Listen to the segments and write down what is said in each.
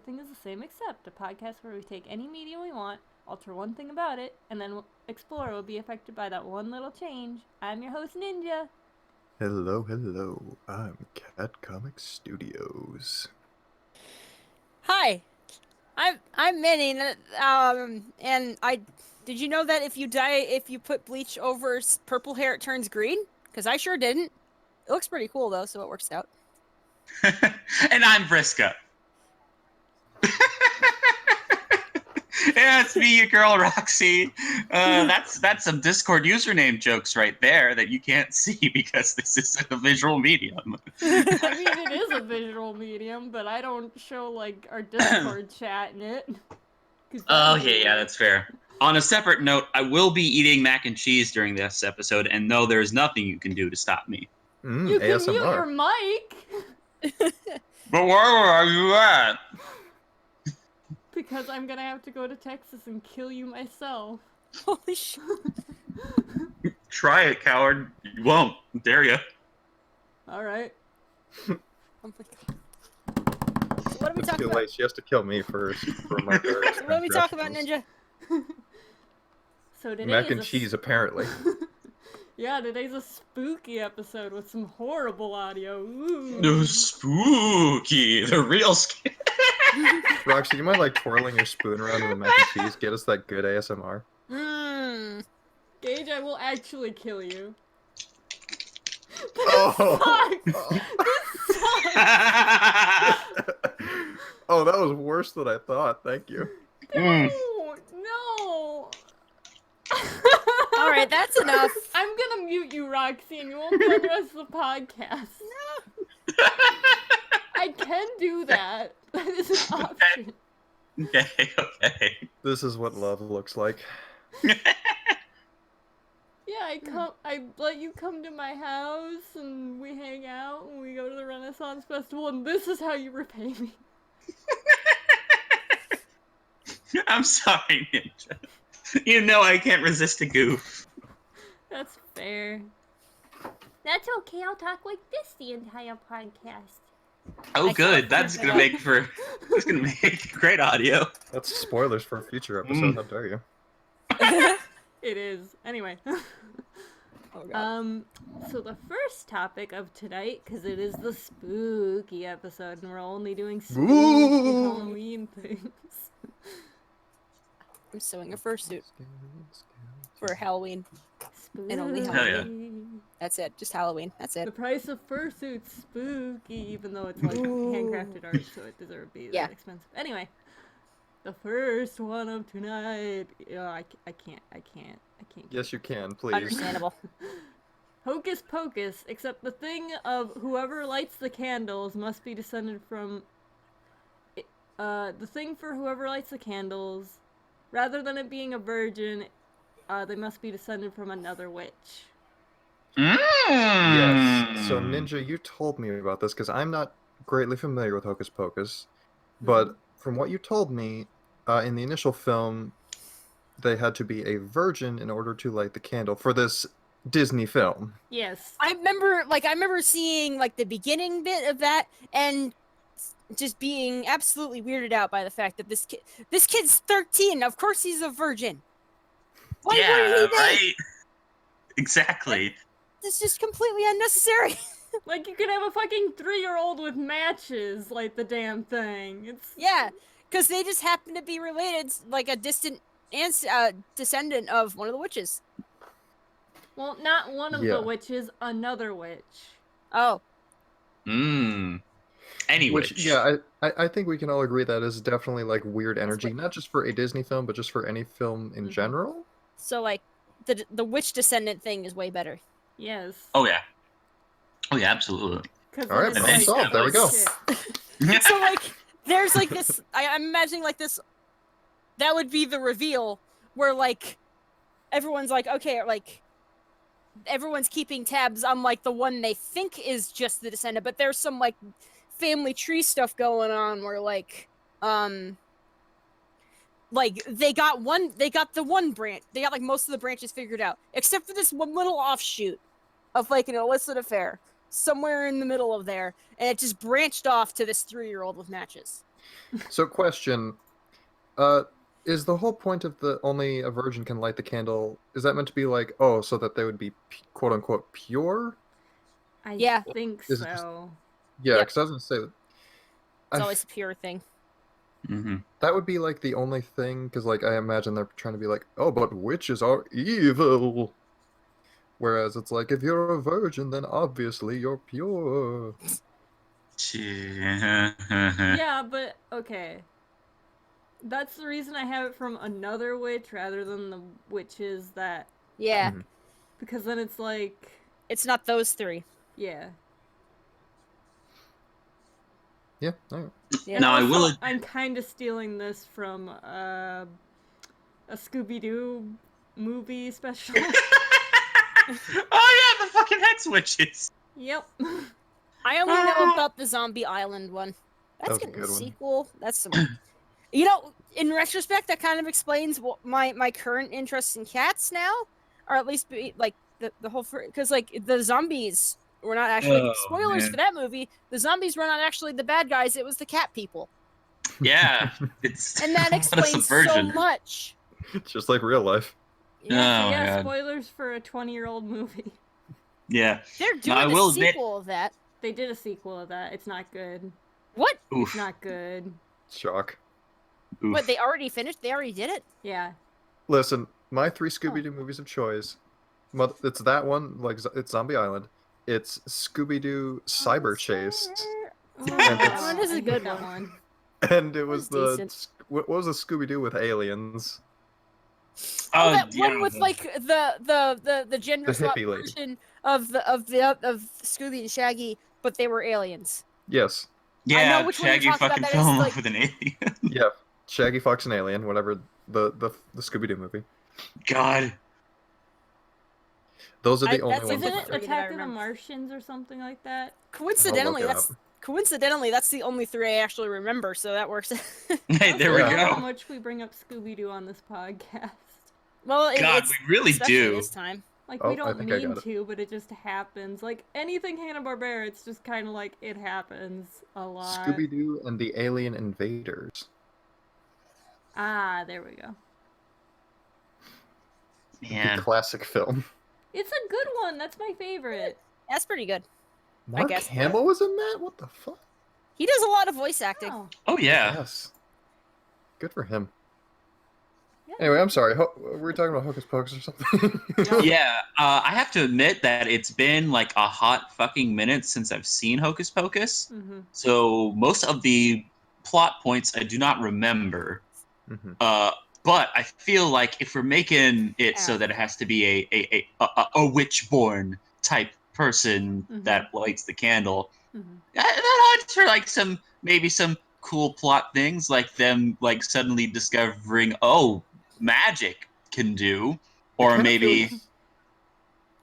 everything is the same except a podcast where we take any medium we want, alter one thing about it, and then we'll explore will be affected by that one little change. I'm your host, Ninja. Hello, hello. I'm Cat Comic Studios. Hi, I'm Minnie, and did you know that if you put bleach over purple hair, it turns green? Because I sure didn't. It looks pretty cool though, so it works out. And I'm Vriska. Yeah, it's me, your girl Roxy. That's some Discord username jokes right there that you can't see because this isn't a visual medium. I mean, it is a visual medium, but I don't show, like, our Discord chat in it. Oh, yeah, that's fair. On a separate note, I will be eating mac and cheese during this episode, and no, there's nothing you can do to stop me. You can ASMR. mute your mic! But where are you at? Because I'm gonna have to go to Texas and kill you myself. Holy shit! Try it, coward. You won't. Dare ya. Alright. Oh my god. So what are we It's talking too about? late. She has to kill me first for my various What are we talking about, transgressions. Ninja? So today Mac is and cheese, apparently. Yeah, today's a spooky episode with some horrible audio. Ooh. No, spooky. The real scary. Roxy, you mind like twirling your spoon around in the mac and cheese? Get us that good ASMR. Mmm. Gage, I will actually kill you. Oh. This sucks! Oh, that was worse than I thought. Thank you. No! All right, that's enough. I'm gonna mute you, Roxy, and you won't be on the rest of the podcast. No. I can do that. That is an option. Okay. This is what love looks like. Yeah, I let you come to my house, and we hang out, and we go to the Renaissance Festival, and this is how you repay me. I'm sorry, Ninja. You know I can't resist a goof. That's fair. That's okay, I'll talk like this the entire podcast. Oh, I good. thought- That's gonna make great audio. That's spoilers for a future episode. How dare you? It is. Anyway. Oh god. So the first topic of tonight, because it is the spooky episode, and we're only doing spooky Ooh. Halloween things. I'm sewing a fursuit for Halloween. Spooky. And only Hell yeah. That's it. Just Halloween. That's The it. price of fursuit's spooky, even though it's like handcrafted art, so it deserves to be Yeah. that expensive. Anyway, the first one of tonight. I can't. Yes, you can, please. Understandable. Hocus Pocus, except the thing of whoever lights the candles must be descended from. The thing for whoever lights the candles, rather than it being a virgin, they must be descended from another witch. Yes. So, Ninja, you told me about this because I'm not greatly familiar with Hocus Pocus, but from what you told me, in the initial film, they had to be a virgin in order to light the candle for this Disney film. Yes. I remember seeing like the beginning bit of that and just being absolutely weirded out by the fact that this kid's 13. Of course he's a virgin. Why Yeah, wouldn't he be? right. Exactly. This is just completely unnecessary. Like, you could have a fucking 3-year-old with matches light the damn thing. It's Yeah, because they just happen to be related, like a distant descendant of one of the witches. well, not one of Yeah. the witches, another witch. Oh, Any Which, witch. yeah, I think we can all agree that is definitely like weird energy, what- not just for a Disney film, but just for any film in general. so like the witch descendant thing is way better. Yes. Oh yeah, absolutely. 'Cause All right, then it's problem solved. There we go. shit. So like there's like this I'm imagining like this that would be the reveal where like everyone's like, okay, like everyone's keeping tabs on like the one they think is just the descendant, but there's some like family tree stuff going on where like they got the one branch, they got like most of the branches figured out except for this one little offshoot of like an illicit affair somewhere in the middle of there, and it just branched off to this 3-year-old with matches. So, question: uh, is the whole point of the only a virgin can light the candle? Is that meant to be like, oh, so that they would be quote unquote pure? I Yeah. think Is it just so. yeah? Yep. Because I was gonna say It's I always a pure thing. Hmm. that would be like the only thing. Because like I imagine they're trying to be like, oh, but witches are evil. Whereas it's like if you're a virgin, then obviously you're pure. Yeah, but okay. That's the reason I have it from another witch rather than the witches that. Yeah. Mhm. Because then it's like. It's not those three. Yeah. Yeah. All right. Yeah. And Now I also, will. I'm kind of stealing this from a Scooby Doo movie special. Oh yeah, the fucking hex witches. Yep. I only know about the Zombie Island one. That's was a getting a good one. sequel. That's some. You know, in retrospect, that kind of explains what my current interest in cats now, or at least like the whole because like the zombies were not actually Oh spoilers man. for that movie. The zombies were not actually the bad guys. It was the cat people, Yeah, it's and that what a explains so subversion. much. Just like real life. Yeah, So Oh yeah, my god. spoilers for a 20-year-old movie. Yeah. they're Now I doing a will admit. sequel of that. They did a sequel of that. It's not good. What? It's Oof. not good. Shock. Oof. What? They already finished? They already did it? Yeah. Listen, my three Scooby-Doo movies of choice. It's that one, like it's Zombie Island. It's Scooby-Doo Cyber Chase, Oh, That is I a hate good that one. and it was was the decent. what was the Scooby-Doo with aliens? Oh, that yeah. one with like the gender The swap hippie lady. version of Scooby and Shaggy, but they were aliens. Yes. I know Yeah, which one you're Shaggy talking about. fucking That fell is in love like with an alien. Yeah. Shaggy Fox and Alien, whatever the Scooby-Doo movie. God. Those are the only that's the ones Isn't of only it mine. three that I Attack of the remember. Martians or something like that? I'll look Coincidentally that's the only three I actually remember. So that works. Hey, I there also we love go. how much we bring up Scooby-Doo on this podcast. Well, God, it's we really especially do. this time. Like, we Oh, I don't think I mean got it. to, but it just happens. Like, anything Hanna-Barbera, it's just kind of like, it happens a lot. Scooby-Doo and the Alien Invaders. Ah, there we go. The Man. classic film. It's a good one. That's my favorite. That's pretty good. Mark guess. Hamill was in that? What the fuck? He does a lot of voice acting. Oh, Oh yeah. Yes. Good for him. yeah. Anyway, I'm sorry. Were we talking about Hocus Pocus or something? Yeah, I have to admit that it's been like a hot fucking minute since I've seen Hocus Pocus. Mm-hmm. So most of the plot points I do not remember. Mhm. But I feel like if we're making it so that it has to be a witch-born type person Mhm. that lights the candle, Mm-hmm. that odds for like maybe some cool plot things, like them like suddenly discovering, oh, magic can do, It or kind of maybe. feels...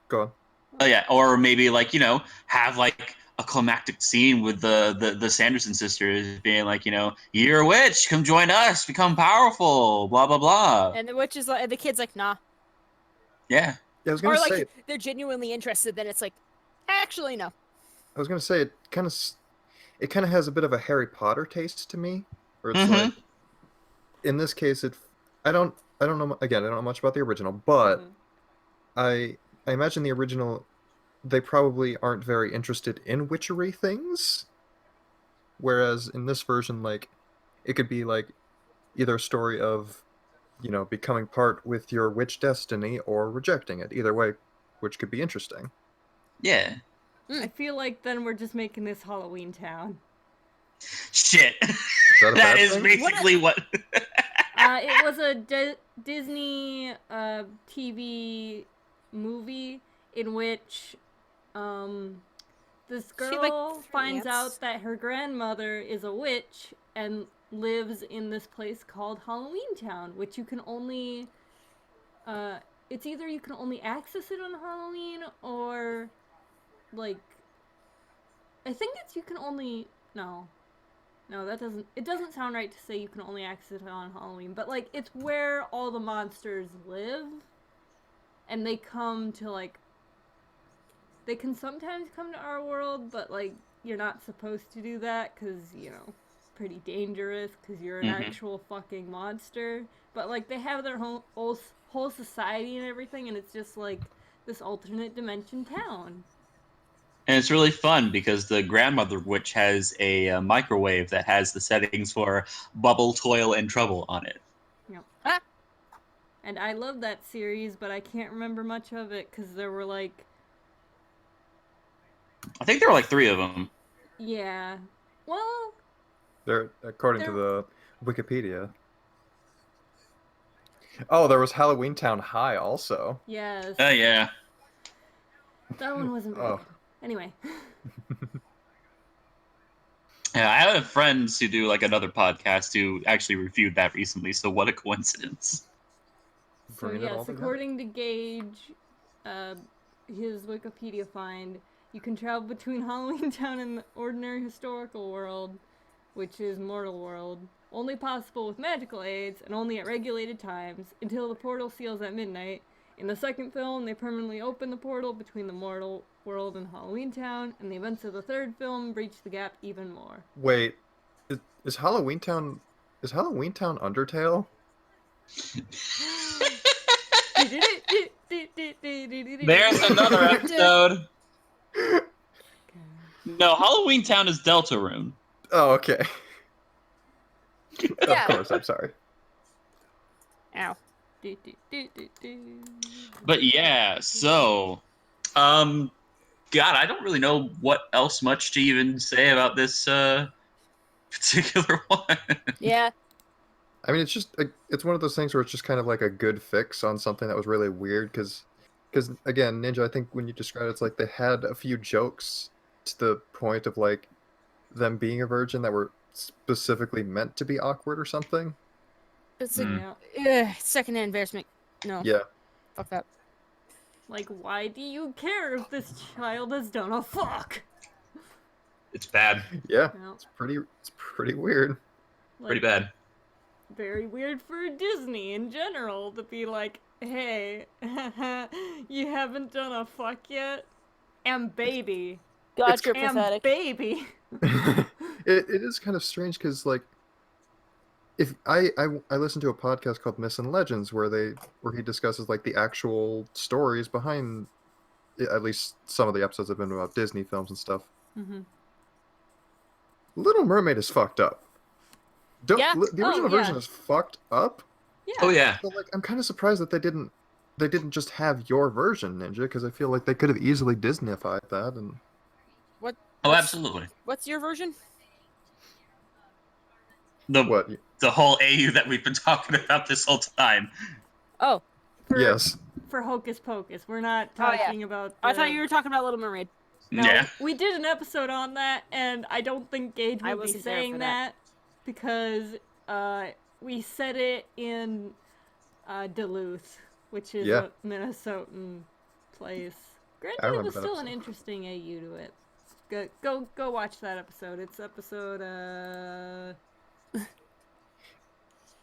Go on. Oh yeah, or maybe like have like a climactic scene with the Sanderson sisters being like, you're a witch, come join us, become powerful, blah blah blah. And the witch is like, the kid's like, nah. Yeah. Yeah, I was gonna Or like say. they're genuinely interested. Then it's like, actually no. I was gonna say it kind of has a bit of a Harry Potter taste to me, where it's Mhm. like, in this case, I don't know. Again, I don't know much about the original, but Mhm. I imagine the original, they probably aren't very interested in witchery things, whereas in this version, like, it could be like either a story of, becoming part with your witch destiny or rejecting it. Either way, which could be interesting. Yeah. I feel like then we're just making this Halloween Town. Shit. Is that a That bad is thing? basically what. It was a Disney TV movie in which this She, like, girl finds ants? out that her grandmother is a witch and lives in this place called Halloween Town, which you can only it's either you can only access it on Halloween or like I think it's you can only no, it doesn't sound right to say you can only access it on Halloween, but like it's where all the monsters live and they come to like they can sometimes come to our world, but like you're not supposed to do that cuz pretty dangerous because you're an Mhm. actual fucking monster. But like they have their whole society and everything, and it's just like this alternate dimension town. And it's really fun because the grandmother witch has a microwave that has the settings for bubble, toil, and trouble on it. Yep. Ah. And I love that series, but I can't remember much of it because there were like, I think there were like 3 of them. yeah, well, They're according to There- the Wikipedia. Oh, there was Halloween Town High also. yes, Oh yeah. that one wasn't very Oh. good. Anyway, Yeah, I have friends who do like another podcast who actually reviewed that recently. So what a coincidence! so Bringing it all yes, together. according to Gage, his Wikipedia find, you can travel between Halloween Town and the ordinary historical world, which is mortal world, only possible with magical aids and only at regulated times until the portal seals at midnight. In the second film, they permanently open the portal between the mortal world and Halloween Town, and the events of the third film breach the gap even more. Wait, is Halloween Town Undertale? There's another episode. No, Halloween Town is Deltarune. Oh, okay. Yeah. Of course, I'm sorry. Ow. But yeah, so, God, I don't really know what else much to even say about this particular one. Yeah. I mean, it's one of those things where it's just kind of like a good fix on something that was really weird. Because again, Ninja, I think when you describe it, it's like they had a few jokes to the point of like them being a virgin that were specifically meant to be awkward or something. It's like, Yeah. secondhand embarrassment. No. Yeah. Fuck that. Like, why do you care if this child has done a fuck? It's bad. Yeah. No, It's pretty weird. like, Pretty bad. Very weird for Disney in general to be like, hey, you haven't done a fuck yet? And baby. God, you're And pathetic. baby. It is kind of strange because like if I listened to a podcast called Myths and Legends where he discusses like the actual stories behind at least some of the episodes have been about Disney films and stuff. Mm-hmm. Little Mermaid is fucked up. Yeah. The original version is fucked up. Yeah. Oh yeah. But like I'm kind of surprised that they didn't just have your version, Ninja, because I feel like they could have easily Disneyfied that and Oh, absolutely. What's your version? what? The whole AU that we've been talking about this whole time. Oh, Yes. For Hocus Pocus. We're not Oh, yeah. talking about I thought you were talking about Little Mermaid. No, Yeah. we did an episode on that, and I don't think Gage I would be wasn't there saying for that. that. Because we said it in Duluth, which is Yeah. a Minnesotan place. I Granted, it remember was that still an episode. interesting AU to it. Go watch that episode. It's episode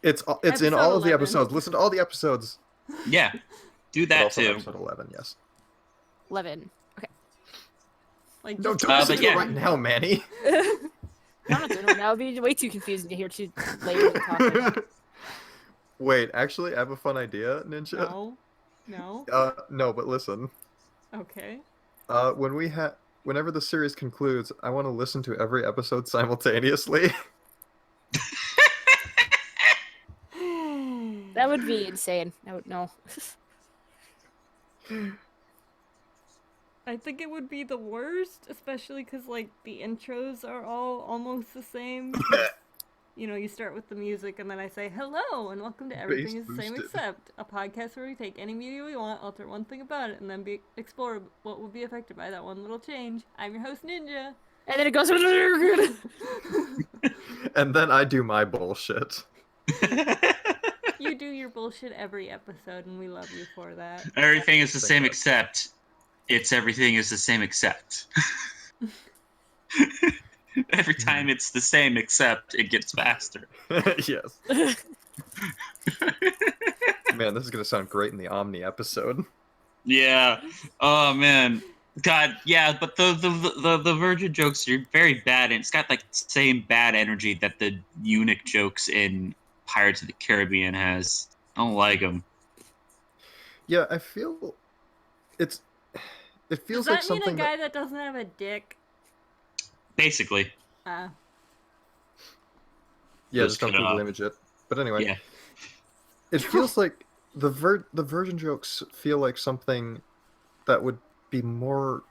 It's in Episode all of the 11. episodes. Listen to all the episodes. Yeah. Do But that also too. episode 11, yes. 11. Okay. like No, just don't listen but to it yeah. right now, Manny. I'm not doing it now. It'd be way too confusing to hear two ladies talking. Wait, actually, I have a fun idea, Ninja. no. No, but listen. Okay. Whenever the series concludes, I want to listen to every episode simultaneously. That would be insane. I would know. I think it would be the worst, especially because like the intros are all almost the same. You know, you start with the music, and then I say hello and welcome to Everything Is the Same boosted. Except, a podcast where we take any media we want, alter one thing about it, and then explore what would be affected by that one little change. I'm your host, Ninja. And then it goes. And then I do my bullshit. You do your bullshit every episode, and we love you for that. Everything is the Thank same God. except it's everything is the same except. Every time it's the same except it gets faster. Yes. Man, this is gonna sound great in the Omni episode. Yeah. Oh man. God, yeah, but the virgin jokes are very bad, and it's got like the same bad energy that the eunuch jokes in Pirates of the Caribbean has. I don't like them. Yeah, I feel it's. It Does feels like that mean a something that. guy that doesn't have a dick? Basically, Uh, Yeah, just just don't cut it Google off. image it. But anyway, Yeah. it feels like the virgin jokes feel like something that would be more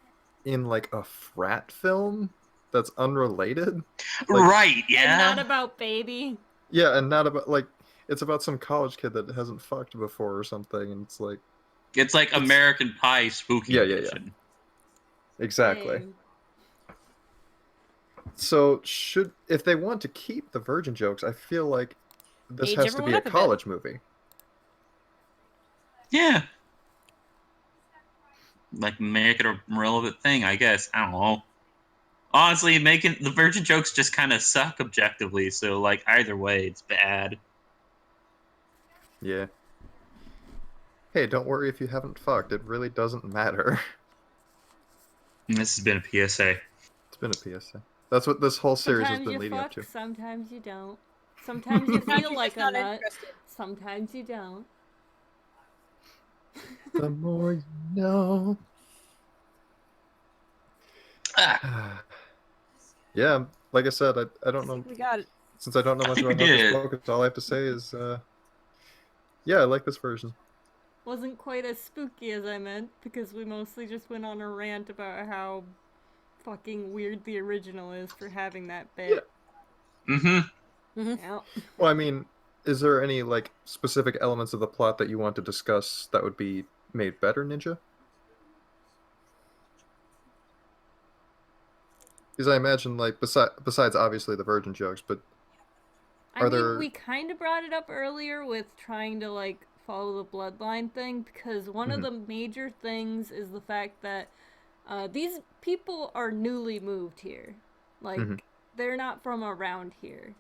in like a frat film that's unrelated. Like, Right. and not Yeah. about baby. yeah, and not about like it's about some college kid that hasn't fucked before or something, and it's like It's like it's American Pie spooky yeah, edition. exactly. Dang. So should if they want to keep the virgin jokes, I feel like this Age has to everyone be a up a bit. college movie. Yeah. Like make it a relevant thing, I guess. I don't know. Honestly, making the virgin jokes just kind of suck objectively. So like either way, it's bad. Yeah. Hey, don't worry if you haven't fucked. It really doesn't matter. And this has been a PSA. It's been a PSA. That's what this whole series has Sometimes been you leading up fuck, to. sometimes you don't. Sometimes you Sometimes feel you're like just a not nut, interested. sometimes you don't. The more you know. Ah, Yeah, like I said, I I don't know. think we got it. Since I don't know I much think we about Hocus did it. Pocus, all I have to say is, yeah, I like this version. Wasn't quite as spooky as I meant, because we mostly just went on a rant about how fucking weird the original is for having that bit. Mm-hmm. Yeah. Well, I mean, is there any like specific elements of the plot that you want to discuss that would be made better, Ninja? Because I imagine, like, besides obviously the virgin jokes, but I are mean, we there? kind of brought it up earlier with trying to, like, follow the bloodline thing, because one of Mhm. the major things is the fact that these people are newly moved here. Like, Mhm. they're not from around here.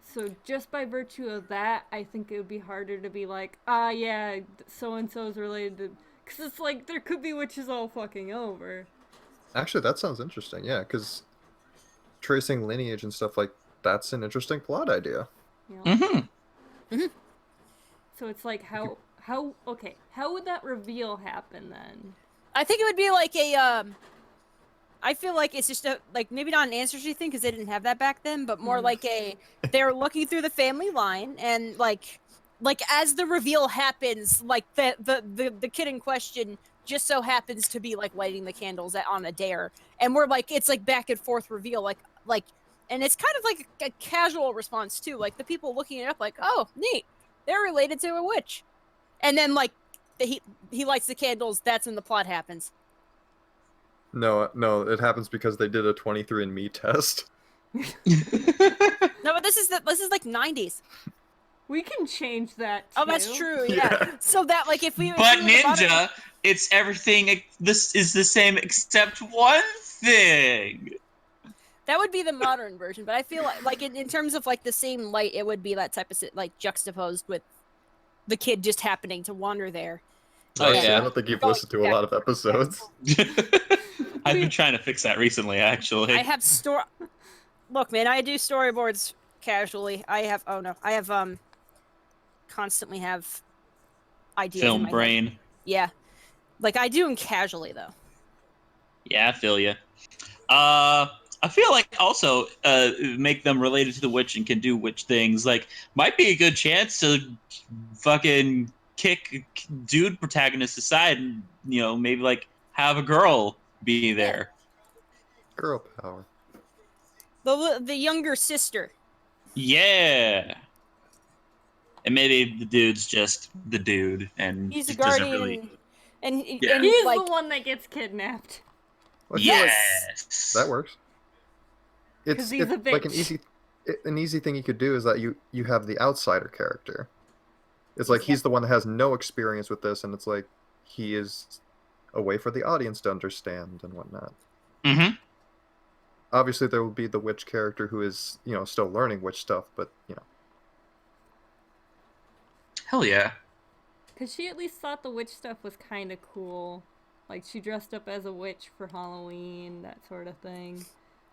So just by virtue of that, I think it would be harder to be like, ah, yeah, so and so is related to. Because it's like, there could be witches all fucking over. Actually, that sounds interesting. Yeah, because tracing lineage and stuff like that's an interesting plot idea. You know? Mm-hmm. So it's like, You could- okay, how would that reveal happen then? I think it would be like a I feel like it's just a like maybe not an ancestry thing because they didn't have that back then, but more like a they're looking through the family line and like as the reveal happens, like the kid in question just so happens to be like lighting the candles on a dare, and we're like it's like back and forth reveal like and it's kind of like a casual response too, like the people looking it up like oh neat they're related to a witch, and then like he lights the candles. That's when the plot happens. No, no, it happens because they did a 23andMe test. No, but this is like 90s. We can change that too. Oh, that's true. Yeah. Yeah. So that like if we But if we were the modern- Ninja, it's everything. This is the same except one thing. that would be the modern version, but I feel like in terms of like the same light, it would be that type of like juxtaposed with the kid just happening to wander there. Oh, See, yeah. I don't think you've Oh, listened to a yeah. lot of episodes. I've been trying to fix that recently, actually. I have Look, man, I do storyboards casually. I have constantly have ideas in Film my head. brain. Yeah. Like I do them casually though. Yeah, I feel you. I feel like also make them related to the witch and can do witch things. Like, might be a good chance to fucking kick dude protagonist aside and maybe like have a girl be there. Girl power. The younger sister. Yeah. And maybe the dude's just the dude and He's a just doesn't guardian really. and Yeah. He's like the one that gets kidnapped. Well, Yes. that works. 'Cause he's a like bitch. an easy thing you could do is that you have the outsider character. It's like he's the one that has no experience with this, and it's like he is a way for the audience to understand and whatnot. Mm-hmm. Obviously, there will be the witch character who is still learning witch stuff, but Hell yeah. Because she at least thought the witch stuff was kind of cool. Like, she dressed up as a witch for Halloween, that sort of thing.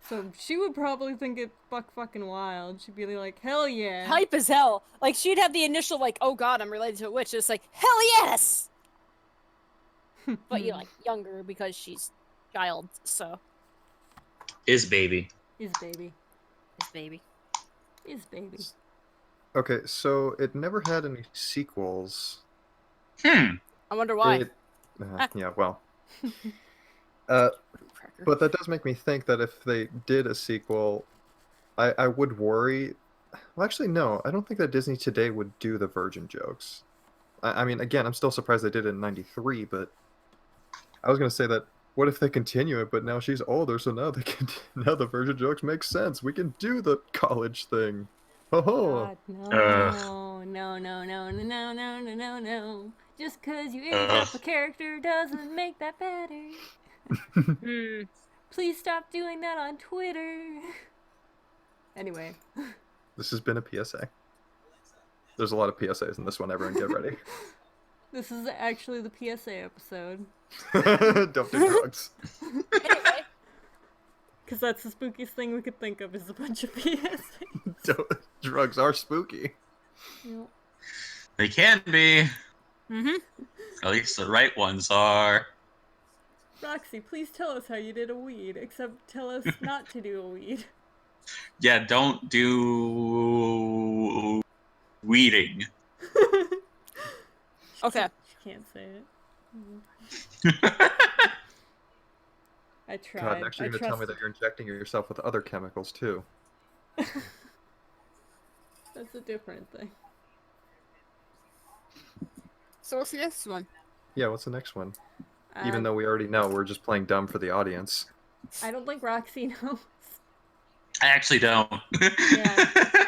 So she would probably think it fucking wild. She'd be like, hell yeah. Hype as hell. Like, she'd have the initial, like, oh god, I'm related to a witch. It's like, hell yes! But you're, like, younger because she's child, so. Is baby. Is baby. It's baby. Is baby. Okay, so it never had any sequels. I wonder why. Yeah, well. But that does make me think that if they did a sequel, I would worry. Well, actually, no. I don't think that Disney today would do the Virgin jokes. I mean, again, I'm still surprised they did it in '93, but I was going to say that what if they continue it, but now she's older, so now now the Virgin jokes make sense. We can do the college thing. Oh, God, no. Just because you age up a character doesn't make that better. Please stop doing that on Twitter. Anyway. This has been a PSA. There's a lot of PSAs in this one, everyone get ready. This is actually the PSA episode. Don't do drugs. Anyway. Because that's the spookiest thing we could think of is a bunch of PSAs. Drugs are spooky. Yep. They can be. Mm-hmm. At least the right ones are. Roxy, please tell us how you did a weed, except tell us not to do a weed. Yeah, don't do weeding. Okay. She can't say it. I tried. God, next you're going to tell me that you're injecting yourself with other chemicals, too. That's a different thing. So what's the next one? Yeah, what's the next one? Even though we already know, we're just playing dumb for the audience. I don't think Roxy knows. I actually don't. Yeah.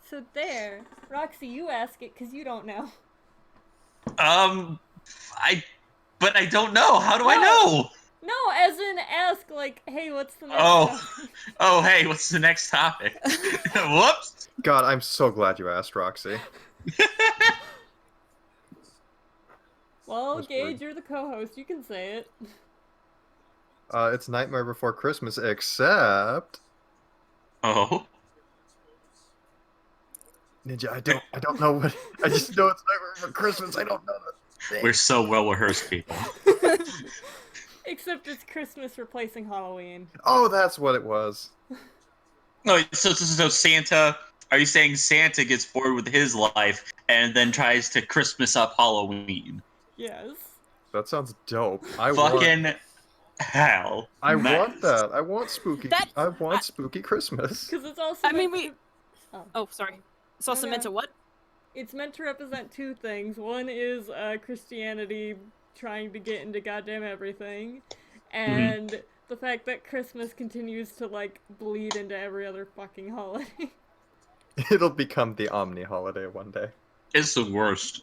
So there. Roxy, you ask it because you don't know. But I don't know. How do I know? No, as in ask, like, hey, what's the next topic? Oh, hey, what's the next topic? Whoops. God, I'm so glad you asked, Roxy. Well, That's Gage, weird. you're the co-host. You can say it. It's Nightmare Before Christmas, except... Oh. Ninja, I don't know what... I just know it's Nightmare Before Christmas. I don't know the thing. We're so well rehearsed, people. Except it's Christmas replacing Halloween. Oh, that's what it was. No, so Santa... Are you saying Santa gets bored with his life and then tries to Christmas up Halloween? Yes. That sounds dope. Fucking hell. I man. want that. I want spooky. That- I want spooky Christmas. Because it's also. I mean, meant Oh, sorry. It's also meant to what? It's meant to represent two things. One is Christianity trying to get into goddamn everything, and the fact that Christmas continues to like bleed into every other fucking holiday. It'll become the Omni holiday one day. It's the worst.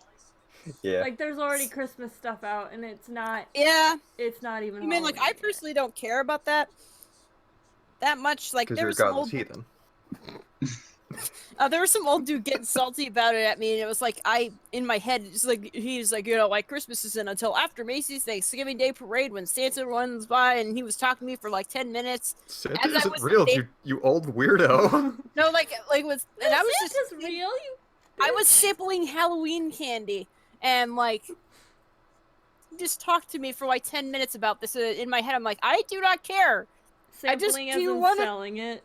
Yeah. Like, there's already Christmas stuff out, and it's not. Yeah. It's not even. You mean, like, I Halloween yet. personally don't care about that much. Like, Because there you're a was some godless old, heathen. there was some old dude getting salty about it at me, and it was like, in my head, it's like, he's like, like, Christmas isn't until after Macy's Thanksgiving Day Parade when Santa runs by, and he was talking to me for like 10 minutes. Santa As I isn't was real, debating- you old weirdo. No, like, was, and I was Santa's just, real. You. I was sampling Halloween candy, and like, he just talked to me for like 10 minutes about this. In my head, I'm like, I do not care. Sampling as do in wanna- selling it,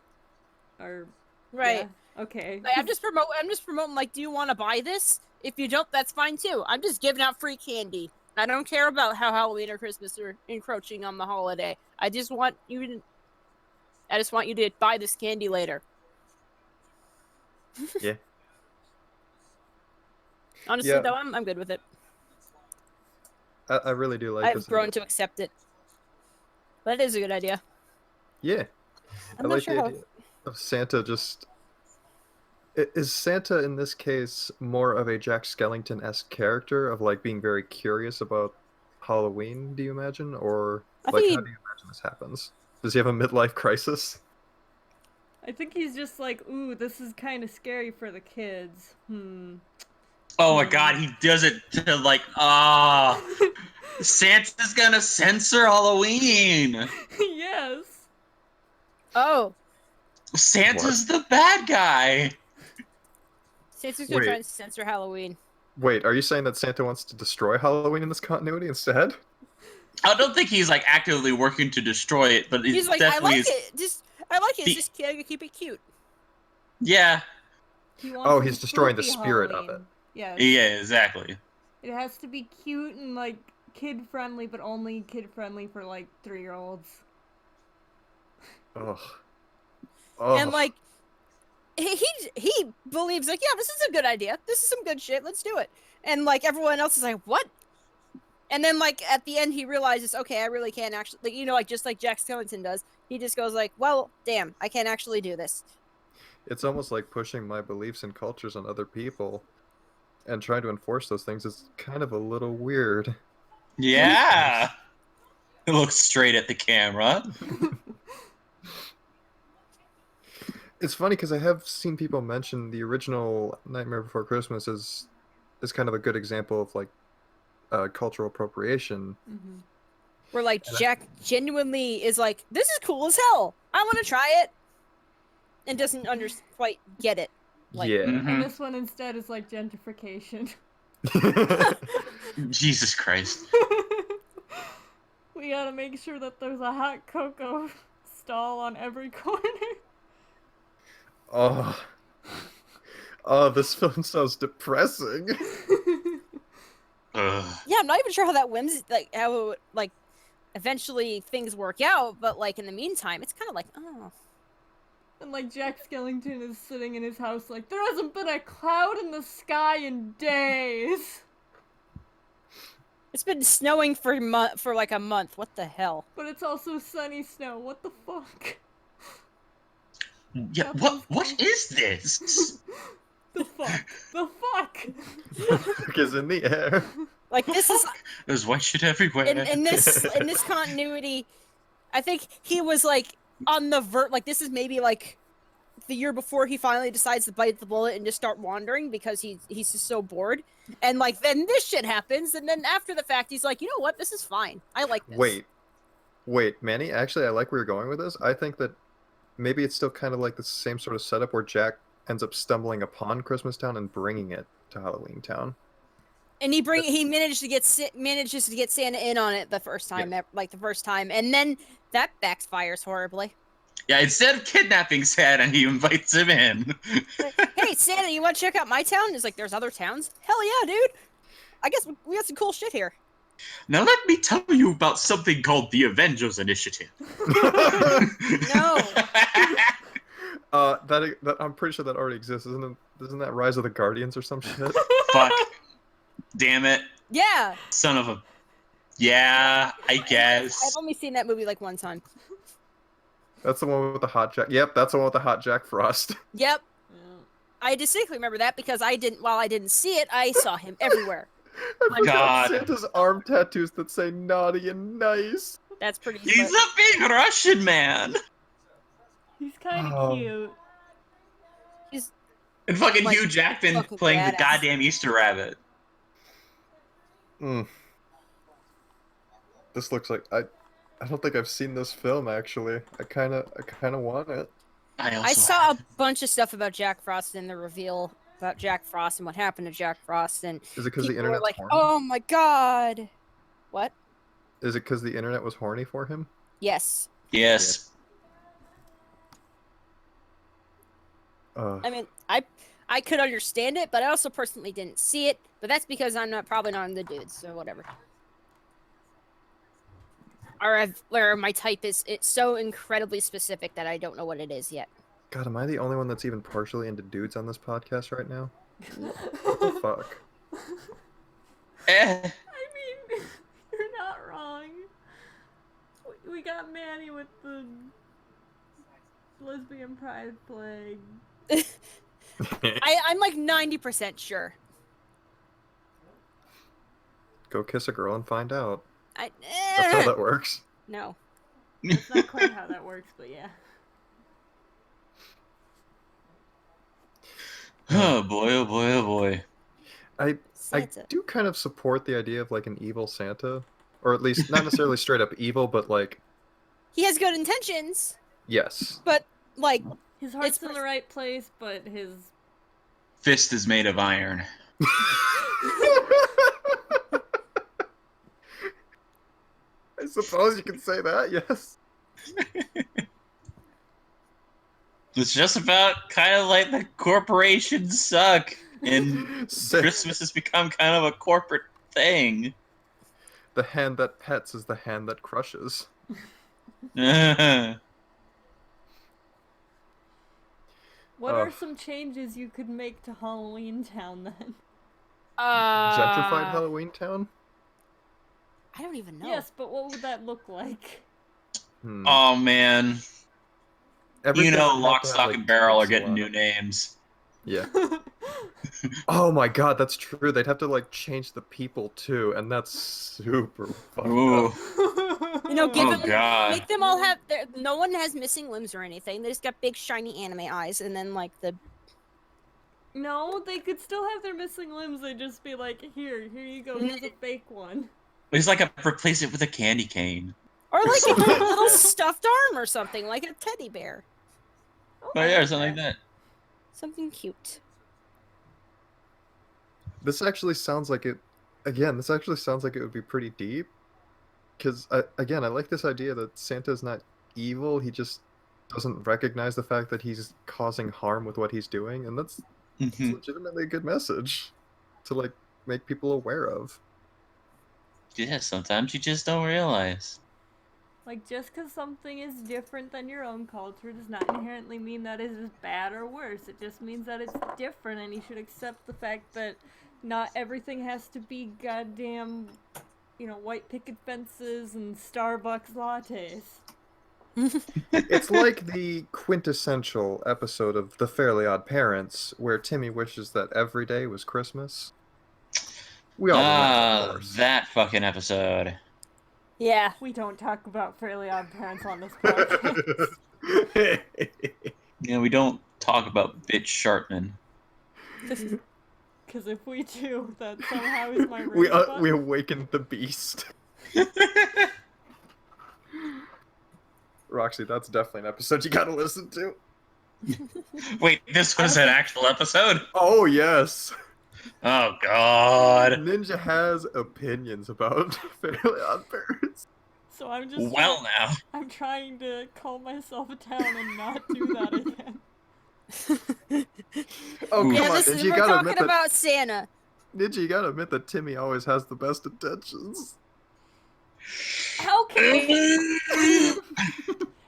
or Right. yeah, okay. Like, I'm just promoting. Like, do you want to buy this? If you don't, that's fine too. I'm just giving out free candy. I don't care about how Halloween or Christmas are encroaching on the holiday. I just want you to buy this candy later. Yeah. Honestly, Yeah. though, I'm good with it. I really do like this. I've grown to accept it. But it is a good idea. Yeah. I'm I not like sure the how. idea of Santa just... Is Santa in this case more of a Jack Skellington-esque character of like being very curious about Halloween, do you imagine? Or I like think how do you imagine this happens? Does he have a midlife crisis? I think he's just like, ooh, this is kind of scary for the kids. Oh my god, he does it to like, Santa's gonna censor Halloween. Yes. Oh, Santa's the bad guy. Santa's gonna try Wait. and censor Halloween. Wait, are you saying that Santa wants to destroy Halloween in this continuity instead? I don't think he's like actively working to destroy it, but He's he's like, I definitely like it. I like it. He- It's just gotta keep it cute. Yeah, He wants Oh, a he's destroying the spoopy spirit of Halloween. Yes. yeah, exactly. It has to be cute and like kid friendly, but only kid friendly for like 3-year-olds. Ugh. And Ugh. like, he believes like, yeah, this is a good idea. This is some good shit. Let's do it. And like everyone else is like, what? And then like at the end he realizes, okay, I really can't actually, like, you know, like just like Jack Skellington does. He just goes like, well, damn, I can't actually do this. It's almost like pushing my beliefs and cultures on other people and trying to enforce those things is kind of a little weird. Yeah. Look straight at the camera. It's funny because I have seen people mention the original Nightmare Before Christmas as kind of a good example of like cultural appropriation. Mm-hmm. Where like And I- Jack genuinely is like, this is cool as hell. I want to try it. And doesn't quite get it. Like, yeah. And Mhm. this one instead is like gentrification. Jesus Christ. We gotta make sure that there's a hot cocoa stall on every corner. Oh. Oh, this film sounds depressing. Ugh. yeah, I'm not even sure how that how like eventually things work out, but like in the meantime, it's kind of like, oh. And like Jack Skellington is sitting in his house like, there hasn't been a cloud in the sky in days. It's been snowing for like a month. What the hell? But it's also sunny snow. What the fuck? Yeah, what is this? The fuck? The fuck? Fuck is in the air. Like this is There's white shit everywhere. in this continuity. I think he was like on the like this is maybe like the year before he finally decides to bite the bullet and just start wandering because he's just so bored. And like then this shit happens, and then after the fact he's like, you know what, this is fine. I like this. Wait, Manny, actually I like where you're going with this. I think that maybe it's still kind of like the same sort of setup where Jack ends up stumbling upon Christmas Town and bringing it to Halloween Town. And he manages to get Santa in on it the first time, and then that backfires horribly. Yeah, instead of kidnapping Santa, he invites him in. Hey Santa, you want to check out my town? He's like, there's other towns. Hell yeah, dude. I guess we got some cool shit here. Now let me tell you about something called the Avengers Initiative. No. That I'm pretty sure that already exists, isn't that Rise of the Guardians or some shit? Fuck. Damn it. Yeah. Son of a... Yeah, I guess. I've only seen that movie like one time. That's the one with the hot Jack. Yep, that's the one with the hot Jack Frost. Yep. Yeah. I distinctly remember that because while I didn't see it, I saw him everywhere. I forgot God. Santa's arm tattoos that say naughty and nice. That's pretty He's but- a big Russian man. He's kind of Oh. cute. And fucking Like, Hugh Jackman fucking playing the badass. goddamn Easter Rabbit. This looks like I don't think I've seen this film actually. I kind of want it. I saw a bunch of stuff about Jack Frost in the reveal about Jack Frost and what happened to Jack Frost, and Is it because the people were internet's like, horny? "Oh my god." What? Is it because the internet was horny for him? Yes. Yes. I mean, I could understand it, but I also personally didn't see it. But that's because I'm probably not into dudes, so whatever. Or my type is it's so incredibly specific that I don't know what it is yet. God, am I the only one that's even partially into dudes on this podcast right now? What the fuck? Eh. I mean, you're not wrong. We got Manny with the lesbian pride flag. I'm like 90% sure. Go kiss a girl and find out. That's That's how that works. No. That's not quite how that works, but yeah. Oh boy, oh boy, oh boy. I Santa. do kind of support the idea of like an evil Santa, or at least not necessarily straight up evil, but like He has good intentions, yes. but like His heart's It's- in the right place, but his Fist is made of iron. I suppose you can say that. Yes. It's just about kind of like the corporations suck, and Say- Christmas has become kind of a corporate thing. The hand that pets is the hand that crushes. What are Ugh. some changes you could make to Halloween Town then? Gentrified Halloween Town? I don't even know. Yes, but what would that look like? Hmm. Oh man, Everything you know, would have Lock, to have, Stock, like, and Barrel are twigs getting on new it. names. Yeah. Oh my god, that's true. They'd have to like change the people too, and that's super fucked Ooh. up. You know, give Oh, them, God. make them all have. No one has missing limbs or anything. They just got big shiny anime eyes, and then like the. No, they could still have their missing limbs. They'd just be like, here you go, here's a fake one. It's like replace it with a candy cane. Or like a cute little stuffed arm or something, like a teddy bear. Oh yeah, something like that. Something cute. This actually sounds like it. Again, this actually sounds like it would be pretty deep. Because again, I like this idea that Santa's not evil. He just doesn't recognize the fact that he's causing harm with what he's doing, and that's Mhm. legitimately a good message to like make people aware of. Yeah, sometimes you just don't realize. Like, just because something is different than your own culture does not inherently mean that it is bad or worse. It just means that it's different, and you should accept the fact that not everything has to be goddamn, white picket fences and Starbucks lattes. It's like the quintessential episode of The Fairly Odd Parents, where Timmy wishes that every day was Christmas. We all remember, of course. That fucking episode. Yeah. We don't talk about Fairly Odd Parents on this podcast. Yeah, we don't talk about bitch Shartman. Because if we do, that somehow is my we rage button. we awakened the beast. Roxy, that's definitely an episode you gotta listen to. Wait, this was an actual episode? Oh yes. Oh god. Ninja has opinions about Fairly Odd Parents. So I'm just Well now. I'm trying to calm myself down and not do that again. Oh come Yeah, on, listen, Ninja, you we're gotta talking admit that about Santa. Ninja, you gotta admit that Timmy always has the best intentions. How can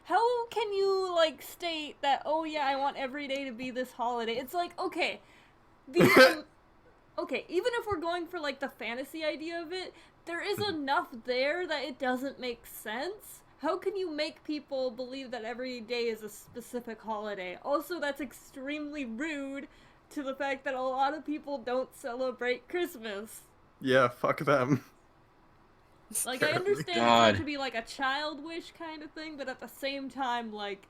how can you like state that? Oh yeah, I want every day to be this holiday. It's like okay, okay. Even if we're going for like the fantasy idea of it, there is enough there that it doesn't make sense. How can you make people believe that every day is a specific holiday? Also, that's extremely rude to the fact that a lot of people don't celebrate Christmas. Yeah, fuck them. Like, I understand it's God. meant to be like a child wish kind of thing, but at the same time, like,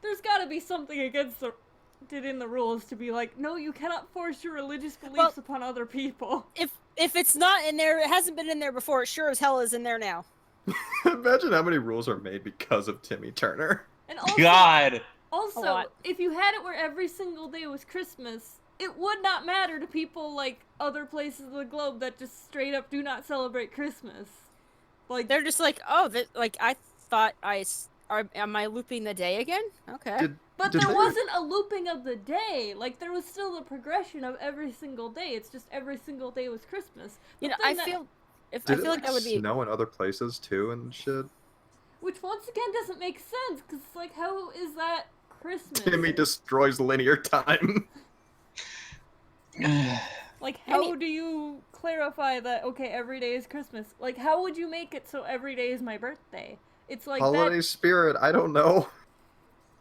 there's gotta be something against it in the rules to be like, no, you cannot force your religious beliefs upon other people. If it's not in there, it hasn't been in there before. It sure as hell is in there now. Imagine how many rules are made because of Timmy Turner. And also, God. A also, lot. if you had it where every single day was Christmas, it would not matter to people like other places of the globe that just straight up do not celebrate Christmas. Like, They're just like, oh, like I thought am I looping the day again? Okay. but Did there they- wasn't a looping of the day. Like, there was still the progression of every single day. It's just every single day was Christmas. You know, But then I that- feel Did like that would be. snow in other places too and shit? Which once again doesn't make sense, because it's like, how is that Christmas? Timmy destroys linear time. Like, how do you clarify that, okay, every day is Christmas? Like, how would you make it so every day is my birthday? It's like Holiday that, spirit, I don't know.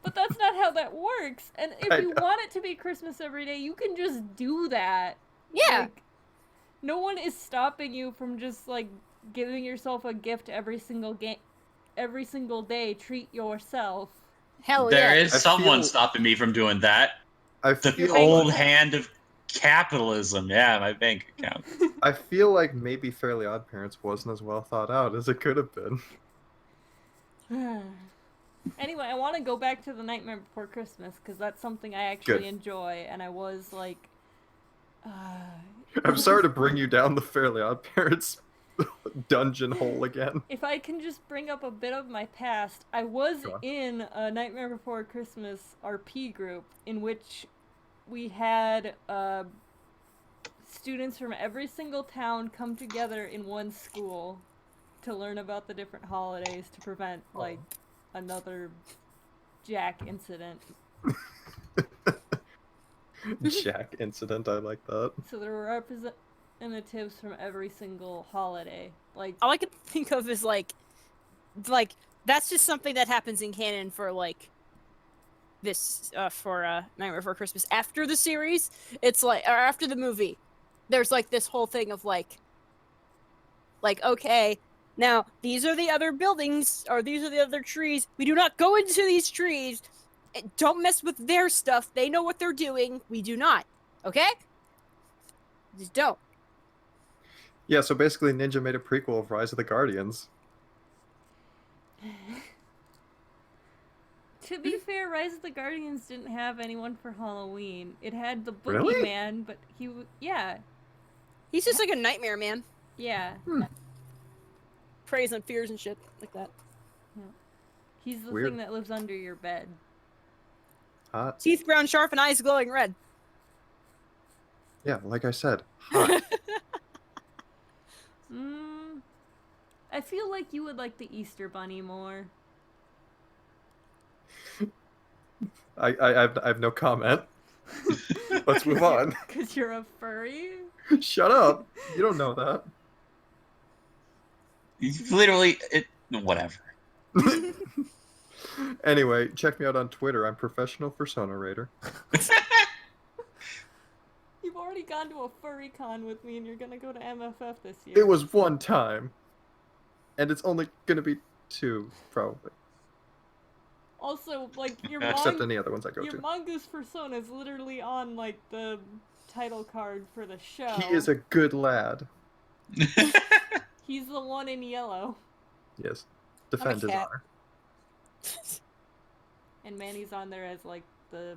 but that's not how that works. And if I you know. want it to be Christmas every day, you can just do that. Yeah. Like, no one is stopping you from just, like, giving yourself a gift every single day. Treat yourself. Hell There yeah. is I someone feel- stopping me from doing that. I The feel old like, hand of Capitalism, yeah, my bank account. I feel like maybe Fairly Odd Parents wasn't as well thought out as it could have been. Anyway, I want to go back to The Nightmare Before Christmas because that's something I actually Good. enjoy, and I was like, I'm sorry to bring you down the Fairly Odd Parents dungeon hole again. if I can just bring up a bit of my past, I was Go on. in a Nightmare Before Christmas RP group in which we had students from every single town come together in one school to learn about the different holidays to prevent like another Jack incident. Jack incident, I like that. So there were representatives from every single holiday. Like, All I can think of is like that's just something that happens in canon for like this for Nightmare Before Christmas. After the series, it's like or after the movie, there's like this whole thing of like okay, now these are the other buildings or these are the other trees. We do not go into these trees. Don't mess with their stuff. They know what they're doing. We do not. Okay? Just don't. Yeah, so basically Ninja made a prequel of Rise of the Guardians. to be fair, Rise of the Guardians didn't have anyone for Halloween. It had the Really? boogeyman, but yeah, He's just like a nightmare man. yeah. Preys on fears and shit like that. He's the Weird. thing that lives under your bed. Hot. Teeth ground sharp and eyes glowing red. Yeah, like I said, hot. I feel like you would like the Easter Bunny more. I have no comment. Let's move on. Because you're a furry? Shut up. You don't know that. Literally, whatever. Anyway, check me out on Twitter. I'm Professional Persona Raider. You've already gone to a furry con with me and you're gonna go to MFF this year. It was one time. And it's only gonna be 2, probably. Also, like, your Except any other ones I go your to. Mongoose persona is literally on, like, the title card for the show. He is a good lad. He's the one in yellow. Yes. Defend his cat. honor. And Manny's on there as, like, the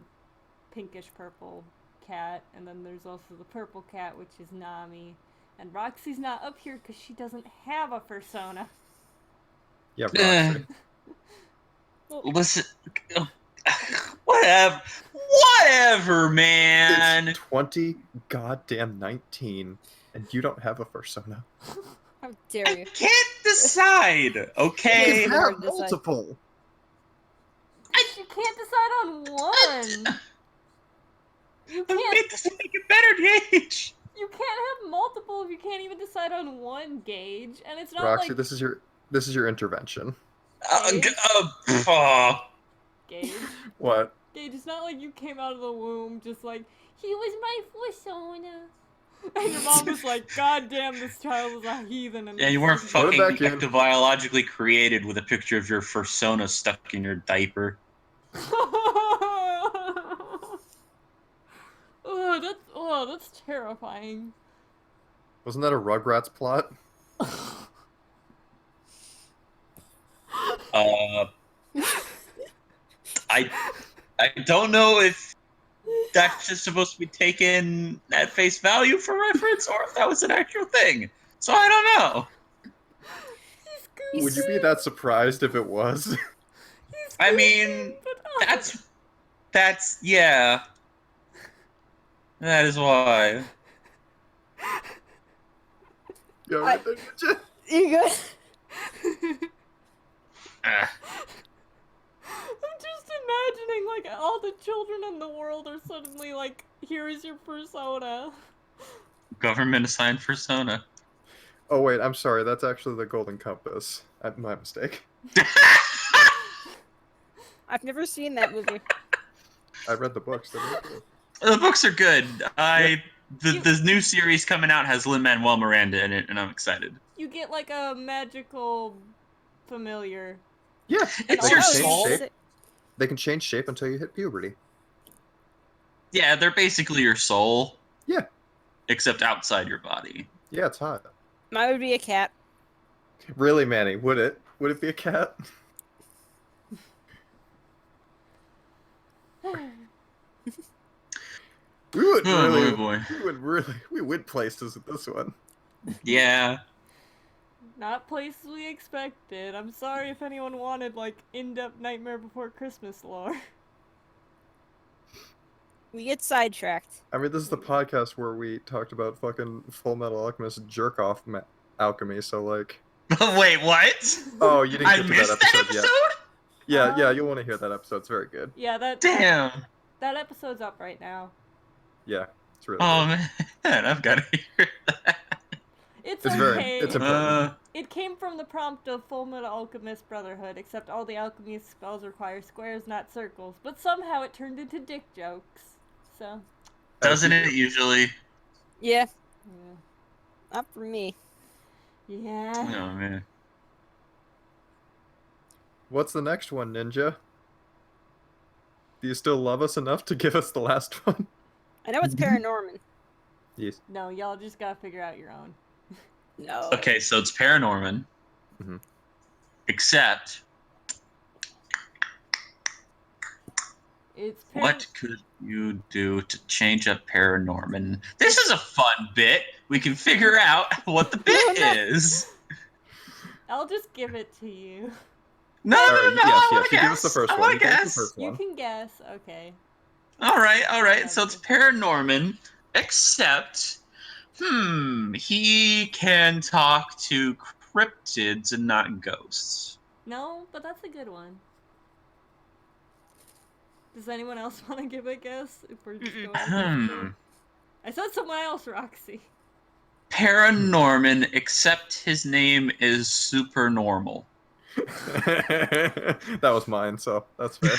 pinkish purple cat. And then there's also the purple cat, which is Nami. And Roxy's not up here because she doesn't have a persona. Yeah, Roxy. Listen, whatever, man. It's 20 goddamn 19, and you don't have a persona. How dare I you? can't decide. Okay. You hard have to decide. multiple. You can't decide on one. You I can't. made this to make it better, Gage. You can't have multiple if you can't even decide on one, Gage. And it's not Roxy, like this is your intervention. Gage. What? Gage, it's not like you came out of the womb just like, he was my persona. And your mom was like, God damn, this child is a heathen. And Yeah, you weren't Put it fucking back in. biologically created with a picture of your persona stuck in your diaper. That's terrifying. Wasn't that a Rugrats plot? I don't know if that's just supposed to be taken at face value for reference, or if that was an actual thing. So I don't know. Would you be that surprised if it was? I mean, that's yeah. That is why. Yeah, right there, Ninja. You good? Ah. I'm just imagining, like, all the children in the world are suddenly like, here is your persona. Government assigned persona. Oh wait, I'm sorry. That's actually the Golden Compass. My mistake. I've never seen that movie. I read the books. They're really good. The books are good. The new series coming out has Lin-Manuel Miranda in it, and I'm excited. You get, like, a magical familiar. Yeah, It's they your can change soul. shape. They can change shape until you hit puberty. Yeah, they're basically your soul. Yeah. Except outside your body. Yeah, it's hot. Mine would be a cat. Really, Manny? Would it? Would it be a cat? We would Oh, really, boy. we would places with this one. Yeah. Not places we expected. I'm sorry if anyone wanted, like, in-depth Nightmare Before Christmas lore. We get sidetracked. I mean, this is the podcast where we talked about fucking Full Metal Alchemist jerk-off alchemy, so, like... Wait, what? Oh, you didn't I get to missed that that episode episode? yet. Yeah, you'll want to hear that episode. It's very good. Yeah, that episode's up right now. Yeah, it's really Oh, good. man, I've got to hear that. It's It's okay. it's important. It came from the prompt of Full Metal Alchemist Brotherhood, except all the alchemy spells require squares, not circles. But somehow it turned into dick jokes. So. Doesn't it usually? Yeah, Yeah. not for me. Yeah. Oh, man. What's the next one, Ninja? Do you still love us enough to give us the last one? I know it's Paranorman. Yes. No, y'all just gotta figure out your own. No. Okay, so it's Paranorman. Mhm. Except, It's what could you do to change up Paranorman? This is a fun bit. We can figure out what the bit is. I'll just give it to you. No, Alright, no, yes, I yes, want you to give guess. us the first I one. want You to give us the guess. first You one. can guess. Okay. All right. So it's Paranorman, except, he can talk to cryptids and not ghosts. No, but that's a good one. Does anyone else want to give a guess? If we're just going with this? I said someone else, Roxy. Paranorman, except his name is Supernormal. That was mine, so that's fair.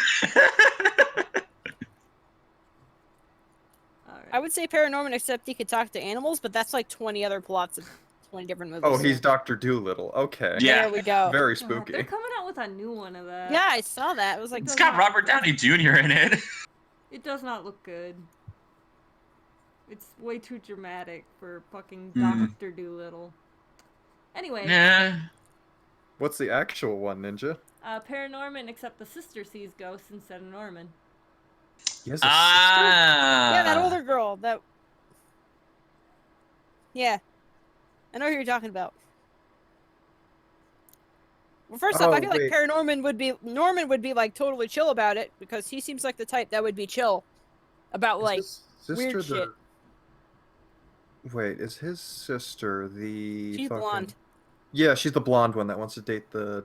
Alright. I would say Paranorman, except he could talk to animals, but that's like 20 other plots of 20 different movies. Oh, he's Dr. Doolittle. Okay. Yeah. There we go. Very God, spooky. they're coming out with a new one of that. Yeah, I saw that. It was like, It's got Robert Downey Jr. in it. It does not look good. It's way too dramatic for fucking Mm. Dr. Doolittle. Anyway, Yeah. What's the actual one, Ninja? Paranorman, except the sister sees ghosts instead of Norman. He has a sister? Ah. yeah, that older girl. That. Yeah, I know who you're talking about. Well, first off, Oh, I feel wait. like Norman would be like totally chill about it because he seems like the type that would be chill about Is like his sister weird the... shit. Wait, is his sister the She's fucking... blonde. Yeah, she's the blonde one that wants to date the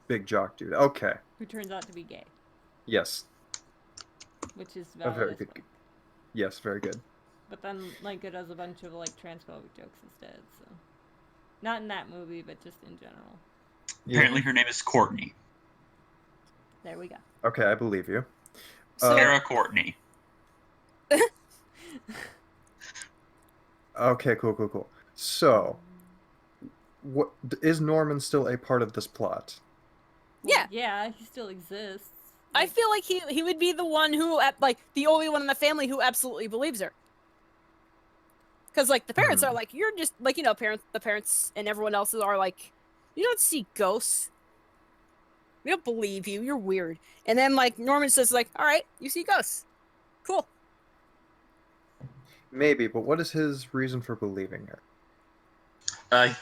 big jock dude. Okay. Who turns out to be gay. Yes. Which is A very valid. good... Yes, very good. But then, like, it does a bunch of, like, transphobic jokes instead, so. Not in that movie, but just in general. Apparently, her name is Courtney. There we go. Okay, I believe you. So- Sarah Courtney. Okay, cool. So, what is Norman still a part of this plot? Yeah. Yeah, he still exists. I feel like he would be the one who, like, the only one in the family who absolutely believes her. Because, like, the parents are like, you're just, like, you know, the parents and everyone else are like, you don't see ghosts. We don't believe you. You're weird. And then, like, Norman says, like, all right, you see ghosts. Cool. Maybe, but what is his reason for believing her?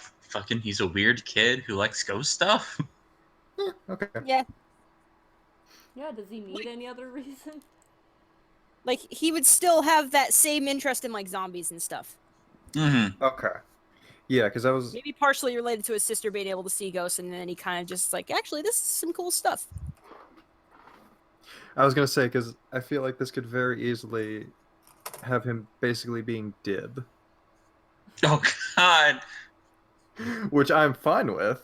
He's a weird kid who likes ghost stuff. Okay. Yeah. Yeah, does he need any other reason? Like, he would still have that same interest in, like, zombies and stuff. Mm-hmm. Okay. Yeah, because I was... Maybe partially related to his sister being able to see ghosts, and then he kind of just, like, actually, this is some cool stuff. I was gonna say, because I feel like this could very easily have him basically being Dib, Oh, God. which I'm fine with.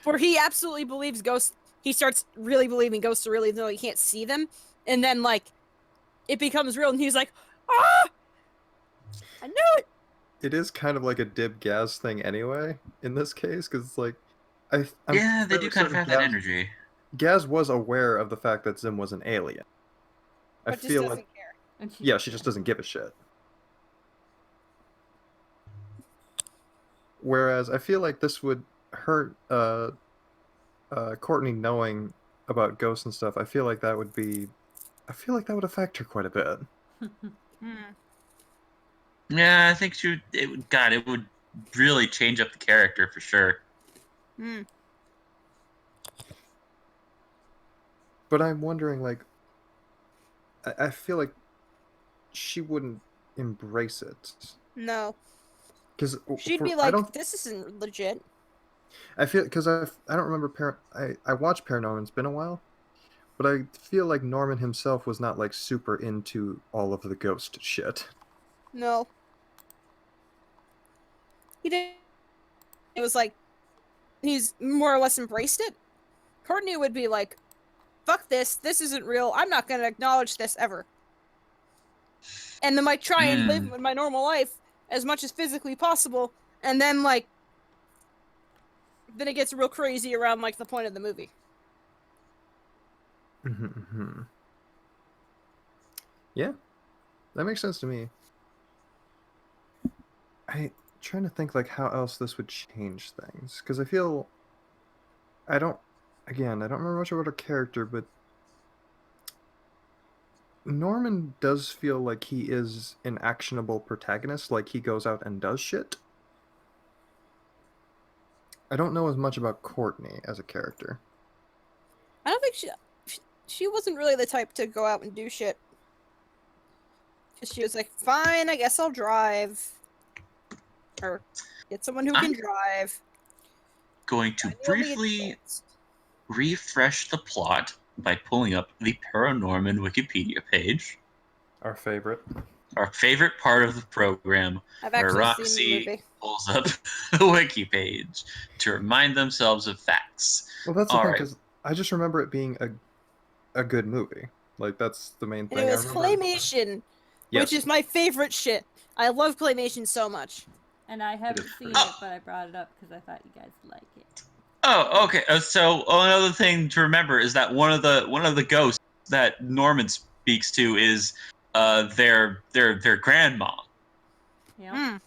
Where he absolutely believes ghosts. He starts really believing ghosts are real, even though he can't see them. And then, like, it becomes real, and he's like, ah! I knew it! It is kind of like a Dib Gaz thing anyway, in this case, because it's like... I'm Yeah, they fairly do kind of certain have that energy. Gaz was aware of the fact that Zim was an alien. I But just feel doesn't like... care. And she, Yeah, she just doesn't give a shit. Whereas I feel like this would hurt Courtney knowing about ghosts and stuff. I feel like that would affect her quite a bit. Yeah, I think it would really change up the character for sure. But I'm wondering, like, I feel like she wouldn't embrace it. No. Because She'd be like, this isn't legit. I feel because I don't remember I watched Paranorman. It's been a while, but I feel like Norman himself was not like super into all of the ghost shit. No. He did. It was like, he's more or less embraced it. Courtney would be like, fuck this. This isn't real. I'm not going to acknowledge this ever. And then like try and live my normal life as much as physically possible. And then like, then it gets real crazy around like the point of the movie. Yeah, that makes sense to me. I'm trying to think like how else this would change things, because I don't remember much about her character, but Norman does feel like he is an actionable protagonist, like he goes out and does shit. I don't know as much about Courtney as a character. I don't think she wasn't really the type to go out and do shit. Because she was like, fine, I guess I'll drive. Or get someone who can drive. Going to briefly refresh the plot by pulling up the Paranorman Wikipedia page. Our favorite Part of the program, I've where actually seen the Roxy movie. pulls up the wiki page to remind themselves of facts. Well, that's the thing, because I just remember it being a good movie. Like, that's the main thing. And it was claymation, which is my favorite shit. I love claymation so much. And I haven't seen it, but I brought it up because I thought you guys would like it. Oh, okay. So another thing to remember is that one of the ghosts that Norman speaks to is their grandma. Yeah.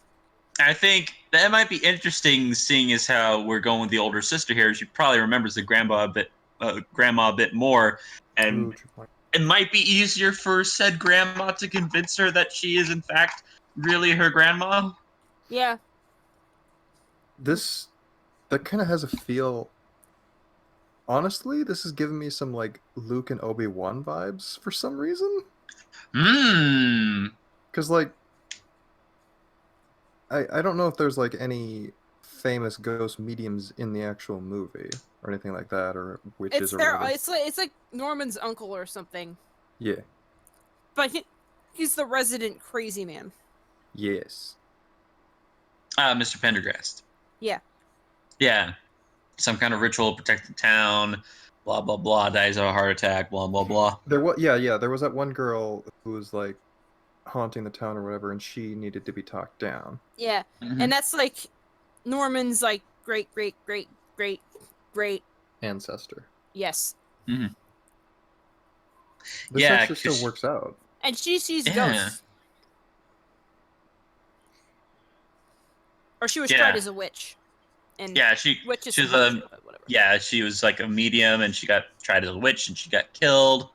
I think that might be interesting, seeing as how we're going with the older sister here. She probably remembers the grandma a bit more, and it might be easier for said grandma to convince her that she is in fact really her grandma. Yeah. That kind of has a feel. Honestly, this is giving me some like Luke and Obi-Wan vibes for some reason. Because like, I don't know if there's like any famous ghost mediums in the actual movie or anything like that, or witches or whatever. It's like Norman's uncle or something. Yeah. But he's the resident crazy man. Yes. Mr. Pendergast. Yeah. Yeah. Some kind of ritual to protect the town, blah, blah, blah, dies of a heart attack, blah, blah, blah. There was that one girl who was like haunting the town or whatever, and she needed to be talked down. Yeah. And that's like Norman's like great ancestor. Yes. This actually still works out. And she sees ghosts. Or she was tried as a witch. And she was like a medium, and she got tried as a witch, and she got killed.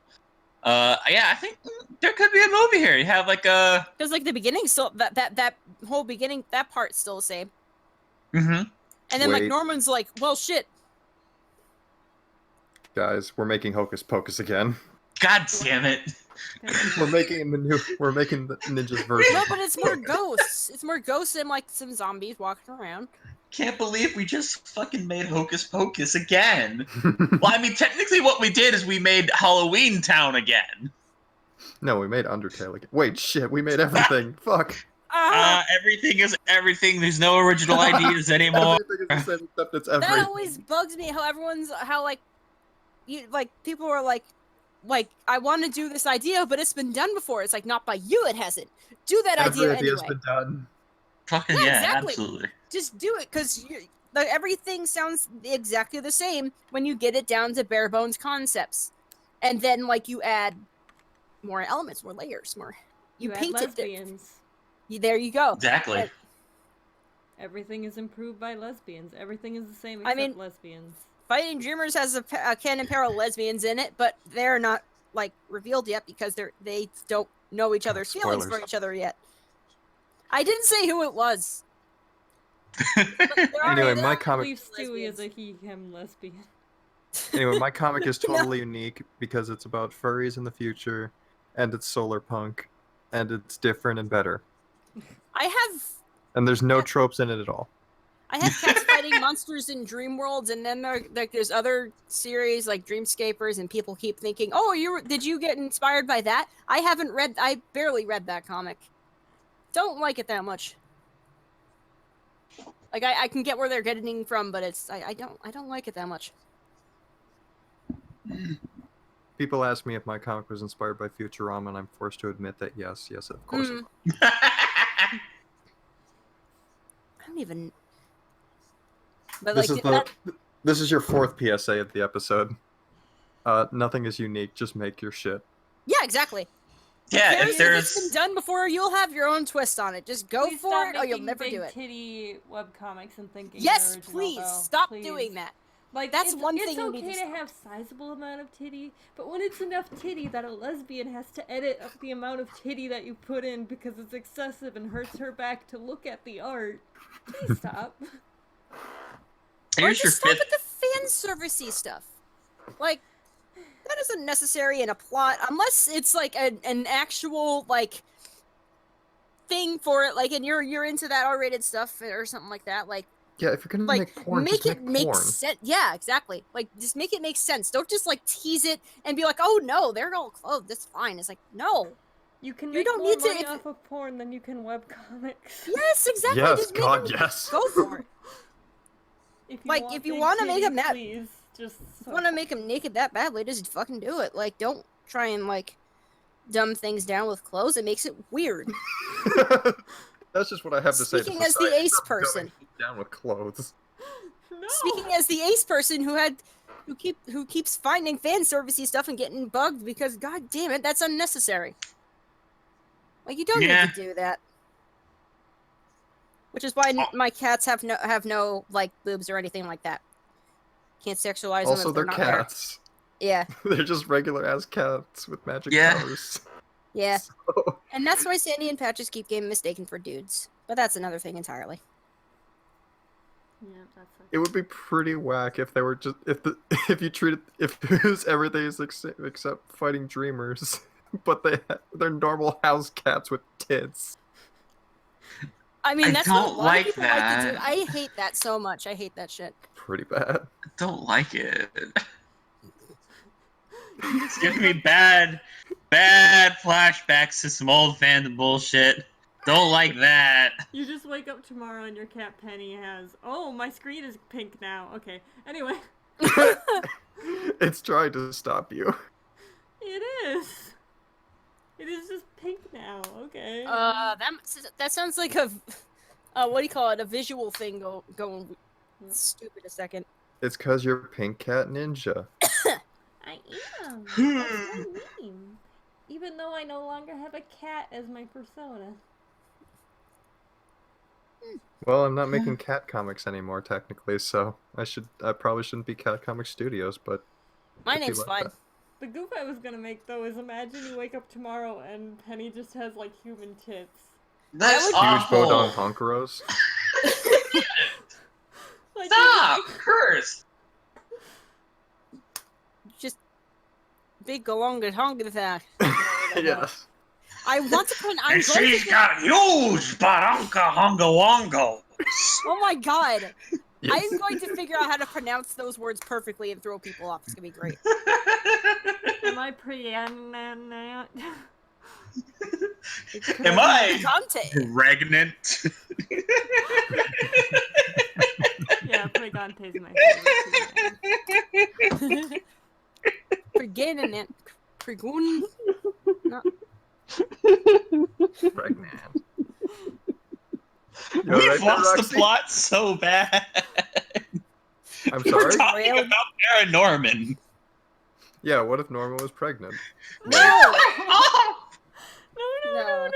I think there could be a movie here. You have like a because like the beginning still that whole beginning, that part's still the same. And then like Norman's like, well, shit. Guys, we're making Hocus Pocus again. God damn it. We're making the ninja's version. No, but it's more ghosts. It's more ghosts and like some zombies walking around. Can't believe we just fucking made Hocus Pocus again. Well, I mean, technically what we did is we made Halloween Town again. No, we made Undertale again. Wait, shit, we made everything. Fuck. Everything is everything. There's no original ideas anymore. Everything is the same except it's everything. That always bugs me, people are like, I want to do this idea, but it's been done before. It's like, not by you, it hasn't. Do that idea anyway. Every idea's been done. Fucking yeah, exactly. Absolutely. Just do it, because everything sounds exactly the same when you get it down to bare bones concepts. And then, like, you add more elements, more layers, more. You add painted it. lesbians. There you go. Exactly. But- Everything is improved by lesbians. Everything is the same I except mean- lesbians. Fighting Dreamers has a canon pair of lesbians in it, but they're not like revealed yet because they don't know each other's feelings for Spoilers. each other yet. I didn't say who it was. But there are- Anyway, there my are comic- I believe Stewie is lesbians. a he/him lesbian. Anyway, my comic is totally unique because it's about furries in the future, and it's solar punk, and it's different and better. I have And there's no tropes in it at all. cats fighting monsters in dream worlds, and then there's other series like Dreamscapers, and people keep thinking, "Oh, did you get inspired by that?" I barely read that comic. Don't like it that much. Like I can get where they're getting from, but I don't like it that much. People ask me if my comic was inspired by Futurama, and I'm forced to admit that yes, of course. Mm. I don't even. But This like is that, this is your 4th PSA of the episode. Nothing is unique. Just make your shit. yeah, exactly. Yeah, If if it's been there's done before, you'll have your own twist on it. Just go Please for stop it, or you'll making never big do it. Titty webcomics and thinking Yes, they're original, please though. stop Please. doing that. Like That's it's, one it's thing you need okay to to stop. have sizable amount of titty, but when it's enough titty that a lesbian has to edit up the amount of titty that you put in because it's excessive and hurts her back to look at the art, please stop. Or here's your just stop fifth. with the fan servicey stuff. Like that isn't necessary in a plot unless it's like an actual like thing for it. Like, and you're into that R-rated stuff or something like that. Like. Yeah, if you're gonna Like, make porn, make just it make make porn. sense. Yeah, exactly. Like, just make it make sense. Don't just like tease it and be like, "Oh no, they're all clothed. That's fine." It's like, no. You can You make don't more need to- money if- off of porn than you can webcomics. Yes, exactly. Yes, Just make God, them yes. go for it. If Like, if you wanna make 'em that- please just If you want to make them naked that badly, just fucking do it. Like, don't try and like dumb things down with clothes. It makes it weird. That's just what I have to say. to Speaking as the society. ace Stop dumbing person. shit down with clothes. No. Speaking as the ace person who keeps finding fan servicey stuff and getting bugged because god damn it, that's unnecessary. Like you don't Yeah. need to do that. Which is why my cats have no like boobs or anything like that. Can't sexualize them Also, if they're they're not there. cats. Yeah, They're just regular ass cats with magic Yeah. powers. yeah. So- And that's why Sandy and Patches keep getting mistaken for dudes. But that's another thing entirely. Yeah, that's okay. It would be pretty whack if they were just if it was everything except fighting dreamers, but they're normal house cats with tits. I mean, I that's what a don't lot like of people like to do. that. I hate that so much. I hate that shit. Pretty bad. I don't like it. It's giving me bad flashbacks to some old fandom bullshit. Don't like that. You just wake up tomorrow and your cat Penny has, oh, my screen is pink now. Okay. Anyway, It's trying to stop you. it is. It is just pink now. Okay. That sounds like a what do you call it? A visual thing going Yeah. stupid a second. It's cause you're Pink Cat Ninja. I am. That's my name. Even though I no longer have a cat as my persona. Well, I'm not making cat comics anymore, technically, so I probably shouldn't be Cat Comic Studios, but My if you name's like fine. that. The goof I was gonna make though is imagine you wake up tomorrow and Penny just has like human tits. That's would- Huge awful. Bodon Honkeros. Like, Stop! Curse! Just big galonga honga that. Yes. I want to put. I'm And going she's to. got huge baranka honga wongo. Oh my god! Yes. I'm going to figure out how to pronounce those words perfectly and throw people off. It's gonna be great. am I pregnant? Am I Pregante. pregnant? Yeah, Pregante is my favorite. Pregnant. Pregun. No. Pregnant. You We've alright there, lost the Roxy? plot so bad. I'm We're sorry? talking Railed. about Paranorman. Yeah, what if Norma was pregnant? No! Oh, No.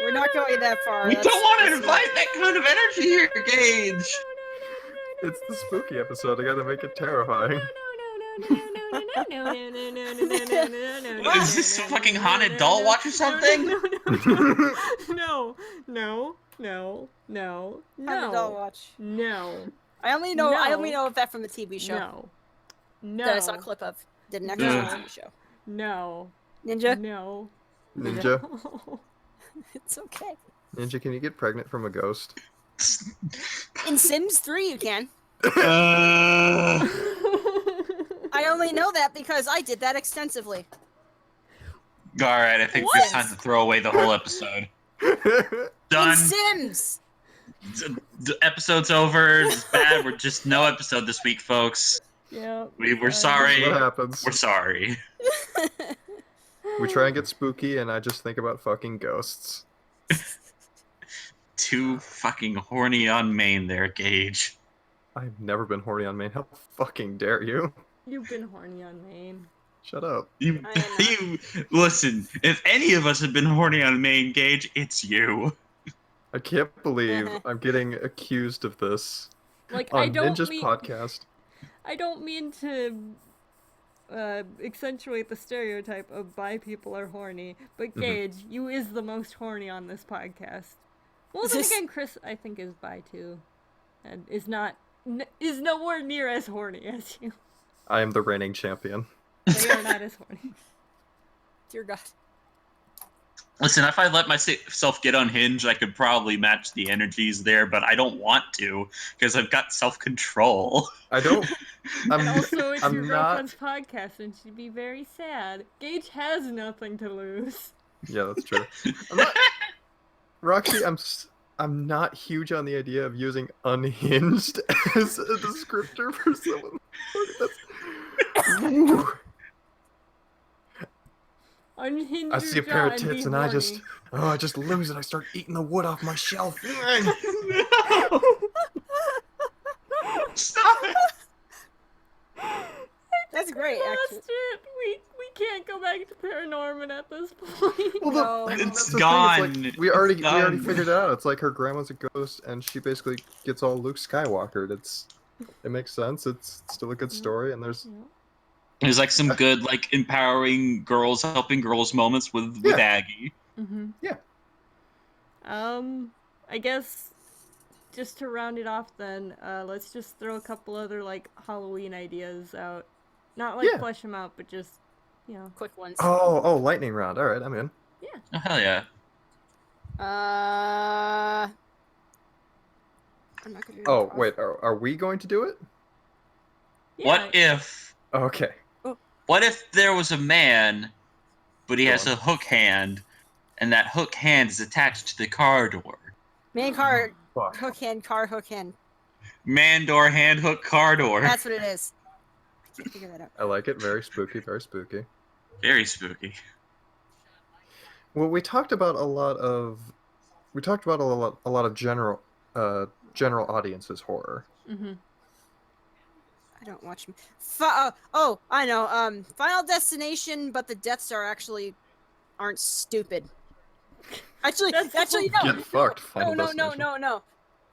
We're not going that far. we That's- don't want to that's- invite that kind of energy here, Gage. It's the spooky episode. I gotta make it terrifying. What is this, fucking haunted doll watch or something? No, no, no, no, Haunted Doll no, Watch. no, I only know of that from the TV show no, no, that I saw a clip of. Didn't actually No. see the TV show. no, Ninja, no, Ninja, no. it's okay. Ninja, can you get pregnant from a ghost? In Sims 3, you can. Uh, I only know that because I did that extensively. all right, I think it's time to throw away the whole episode. In Done. Sims. The episode's over. It's bad. We're just no episode this week, folks. Yeah. We're sorry. What happens? We're sorry. We try and get spooky, and I just think about fucking ghosts. Too fucking horny on main there, Gage. I've never been horny on main. How fucking dare you? You've been horny on main. Shut up. You, I am you listen. If any of us have been horny on main, Gage, it's you. I can't believe I'm getting accused of this Like on I don't Ninja's mean podcast. I don't mean to accentuate the stereotype of bi people are horny, but Gage, you is the most horny on this podcast. Well, then again, Chris, I think, is bi too, and is nowhere near as horny as you. I am the reigning champion. They are not as horny. Dear God. Listen, if I let myself get unhinged, I could probably match the energies there, but I don't want to because I've got self-control. I don't. And also, it's I'm your not. girlfriend's podcast, and she'd be very sad. Gage has nothing to lose. Yeah, that's true. I'm not. Roxy, I'm not huge on the idea of using unhinged as a descriptor for someone. That's... Ooh. Unhinged I see a pair of tits and I just lose it. I start eating the wood off my shelf. Stop it! That's great, Lost actually. it. We can't go back to Paranorman at this point. Well, No. that's It's the thing, gone. It's like, we already Done. figured it out. It's like her grandma's a ghost, and she basically gets all Luke Skywalkered. It makes sense. It's still a good story, and there's There's like some good, like empowering girls, helping girls moments with Yeah. Aggie. Mm-hmm. Yeah. I guess just to round it off then, let's just throw a couple other like Halloween ideas out. Not like Yeah. flesh them out, but just, you know. Quick ones. oh lightning round. All right, I'm in. Oh, hell yeah. I'm not gonna do Oh improv. wait, are we going to do it? Yeah, What if Okay. there was a man, but he Go has on. a hook hand, and that hook hand is attached to the car door? Main car, Fuck. hook hand, car, hook hand. Man door, hand hook, car door. That's what it is. I can't figure that out. I like it. Very spooky. Very spooky. Very spooky. Well, we talked about a lot of general audiences horror. Mm-hmm. I don't watch. Oh, I know. Final Destination, but the deaths aren't stupid. Actually, That's no. Get fucked. No, Final no, no, Destination. no, no.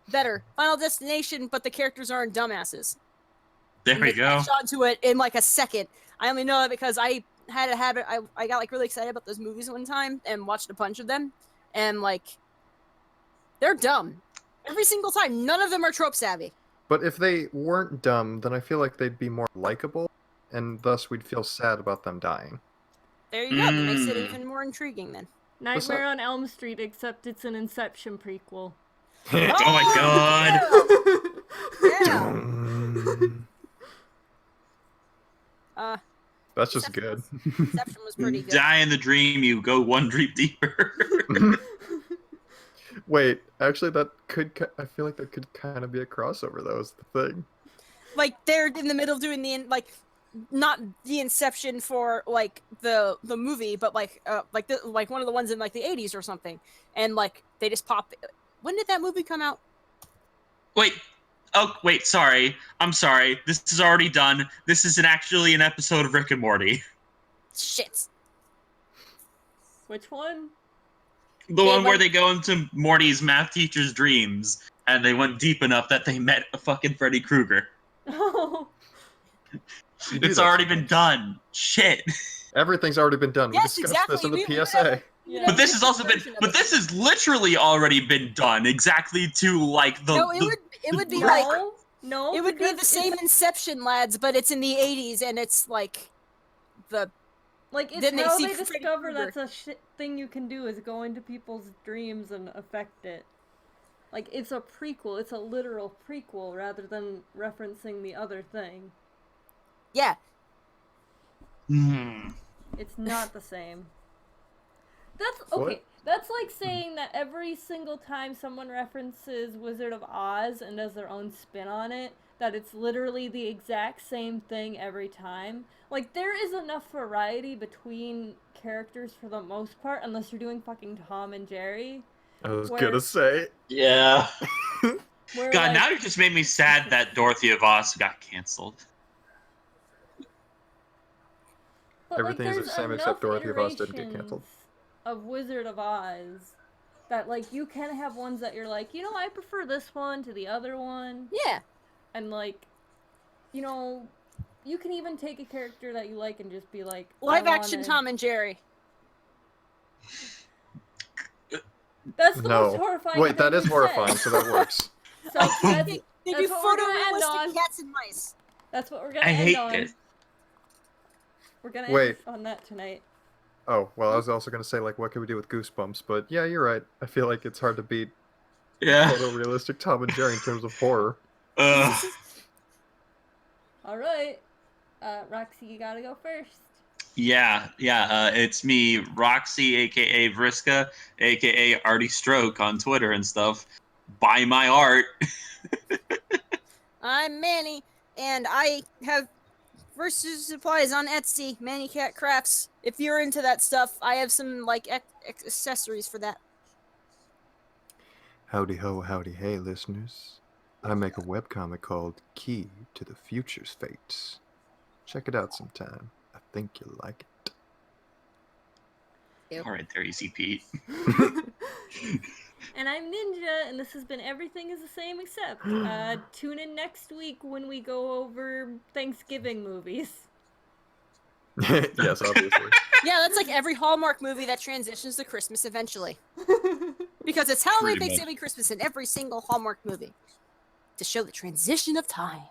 Better. Final Destination, but the characters aren't dumbasses. There we They go. catch on to it in like a second. I only know that because I had a habit. I got like really excited about those movies one time and watched a bunch of them, and like they're dumb every single time. None of them are trope savvy. But if they weren't dumb, then I feel like they'd be more likable, and thus we'd feel sad about them dying. There you go. That makes it Mm. even more intriguing then. Nightmare on Elm Street, except it's an Inception prequel. Oh my god. Yeah. That's just Inception good. Inception was pretty good. Die in the dream, you go one dream deeper. Wait, actually, I feel like that could kind of be a crossover, though, is the thing. Like they're in the middle of doing not the Inception for like the movie, but like one of the ones in like the 80s or something, and like they just pop. When did that movie come out? Wait, Oh, wait, sorry. I'm sorry. This is already done. This isn't actually an episode of Rick and Morty. Shit. Which one? The They one where went- they go into Morty's math teacher's dreams, and they went deep enough that they met a fucking Freddy Krueger. Oh. You do It's that already been sometimes. done. Shit. Everything's already been done. Yes, we discussed this in exactly. the We PSA. Yeah. But this has also been. But this has literally already been done. Exactly to like the. No, it would be like No, it would be because the same Inception, lads, but it's in the 80s and it's like the Like, it's Then they how see they Freddy discover Krueger. that's a thing you can do is go into people's dreams and affect it. Like, it's a prequel. It's a literal prequel rather than referencing the other thing. yeah. Hmm. It's not the same. That's What? okay. That's like saying that every single time someone references Wizard of Oz and does their own spin on it, that it's literally the exact same thing every time. Like, there is enough variety between characters for the most part, unless you're doing fucking Tom and Jerry. I was Where- gonna say. Yeah. Where, God, like, now you just made me sad that Dorothy of Oz got canceled. but, Everything is the there's same except enough Dorothy of Oz didn't get iterations canceled. of Wizard of Oz that, like, you can have ones that you're like, you know, I prefer this one to the other one. Yeah. And, like, you know, you can even take a character that you like and just be like, I Live action wanna- Tom and Jerry. That's the most No. horrifying Wait, thing that is you've horrifying, said. so that works. So that's, They do that's what we're gonna end photorealistic on. cats and mice. That's what we're gonna I end hate on. this. We're gonna Wait. end on that tonight. Oh, well, I was also gonna say, like, what could we do with Goosebumps? But yeah, you're right. I feel like it's hard to beat Yeah. photorealistic Tom and Jerry in terms of horror. Ugh. Alright. Roxy, you gotta go first. Yeah. It's me, Roxy, aka Vriska, aka Artie Stroke on Twitter and stuff. Buy my art. I'm Manny, and I have versus supplies on Etsy, Manny Cat Crafts. If you're into that stuff, I have some like accessories for that. Howdy ho, howdy hey, listeners. I make a webcomic called Key to the Future's Fates. Check it out sometime. I think you'll like it. All right, there, Easy Pete. And I'm Ninja, and this has been Everything is the Same Except. Tune in next week when we go over Thanksgiving movies. Yes, obviously. Yeah, that's like every Hallmark movie that transitions to Christmas eventually. Because it's Halloween, Pretty much. Thanksgiving, Christmas in every single Hallmark movie. To show the transition of time.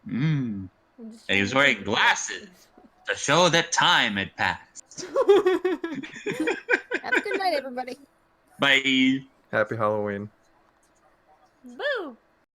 Mm. I'm just And he was trying to wearing think glasses to show that time had passed. Have a good night, everybody. Bye. Happy Halloween. Boo!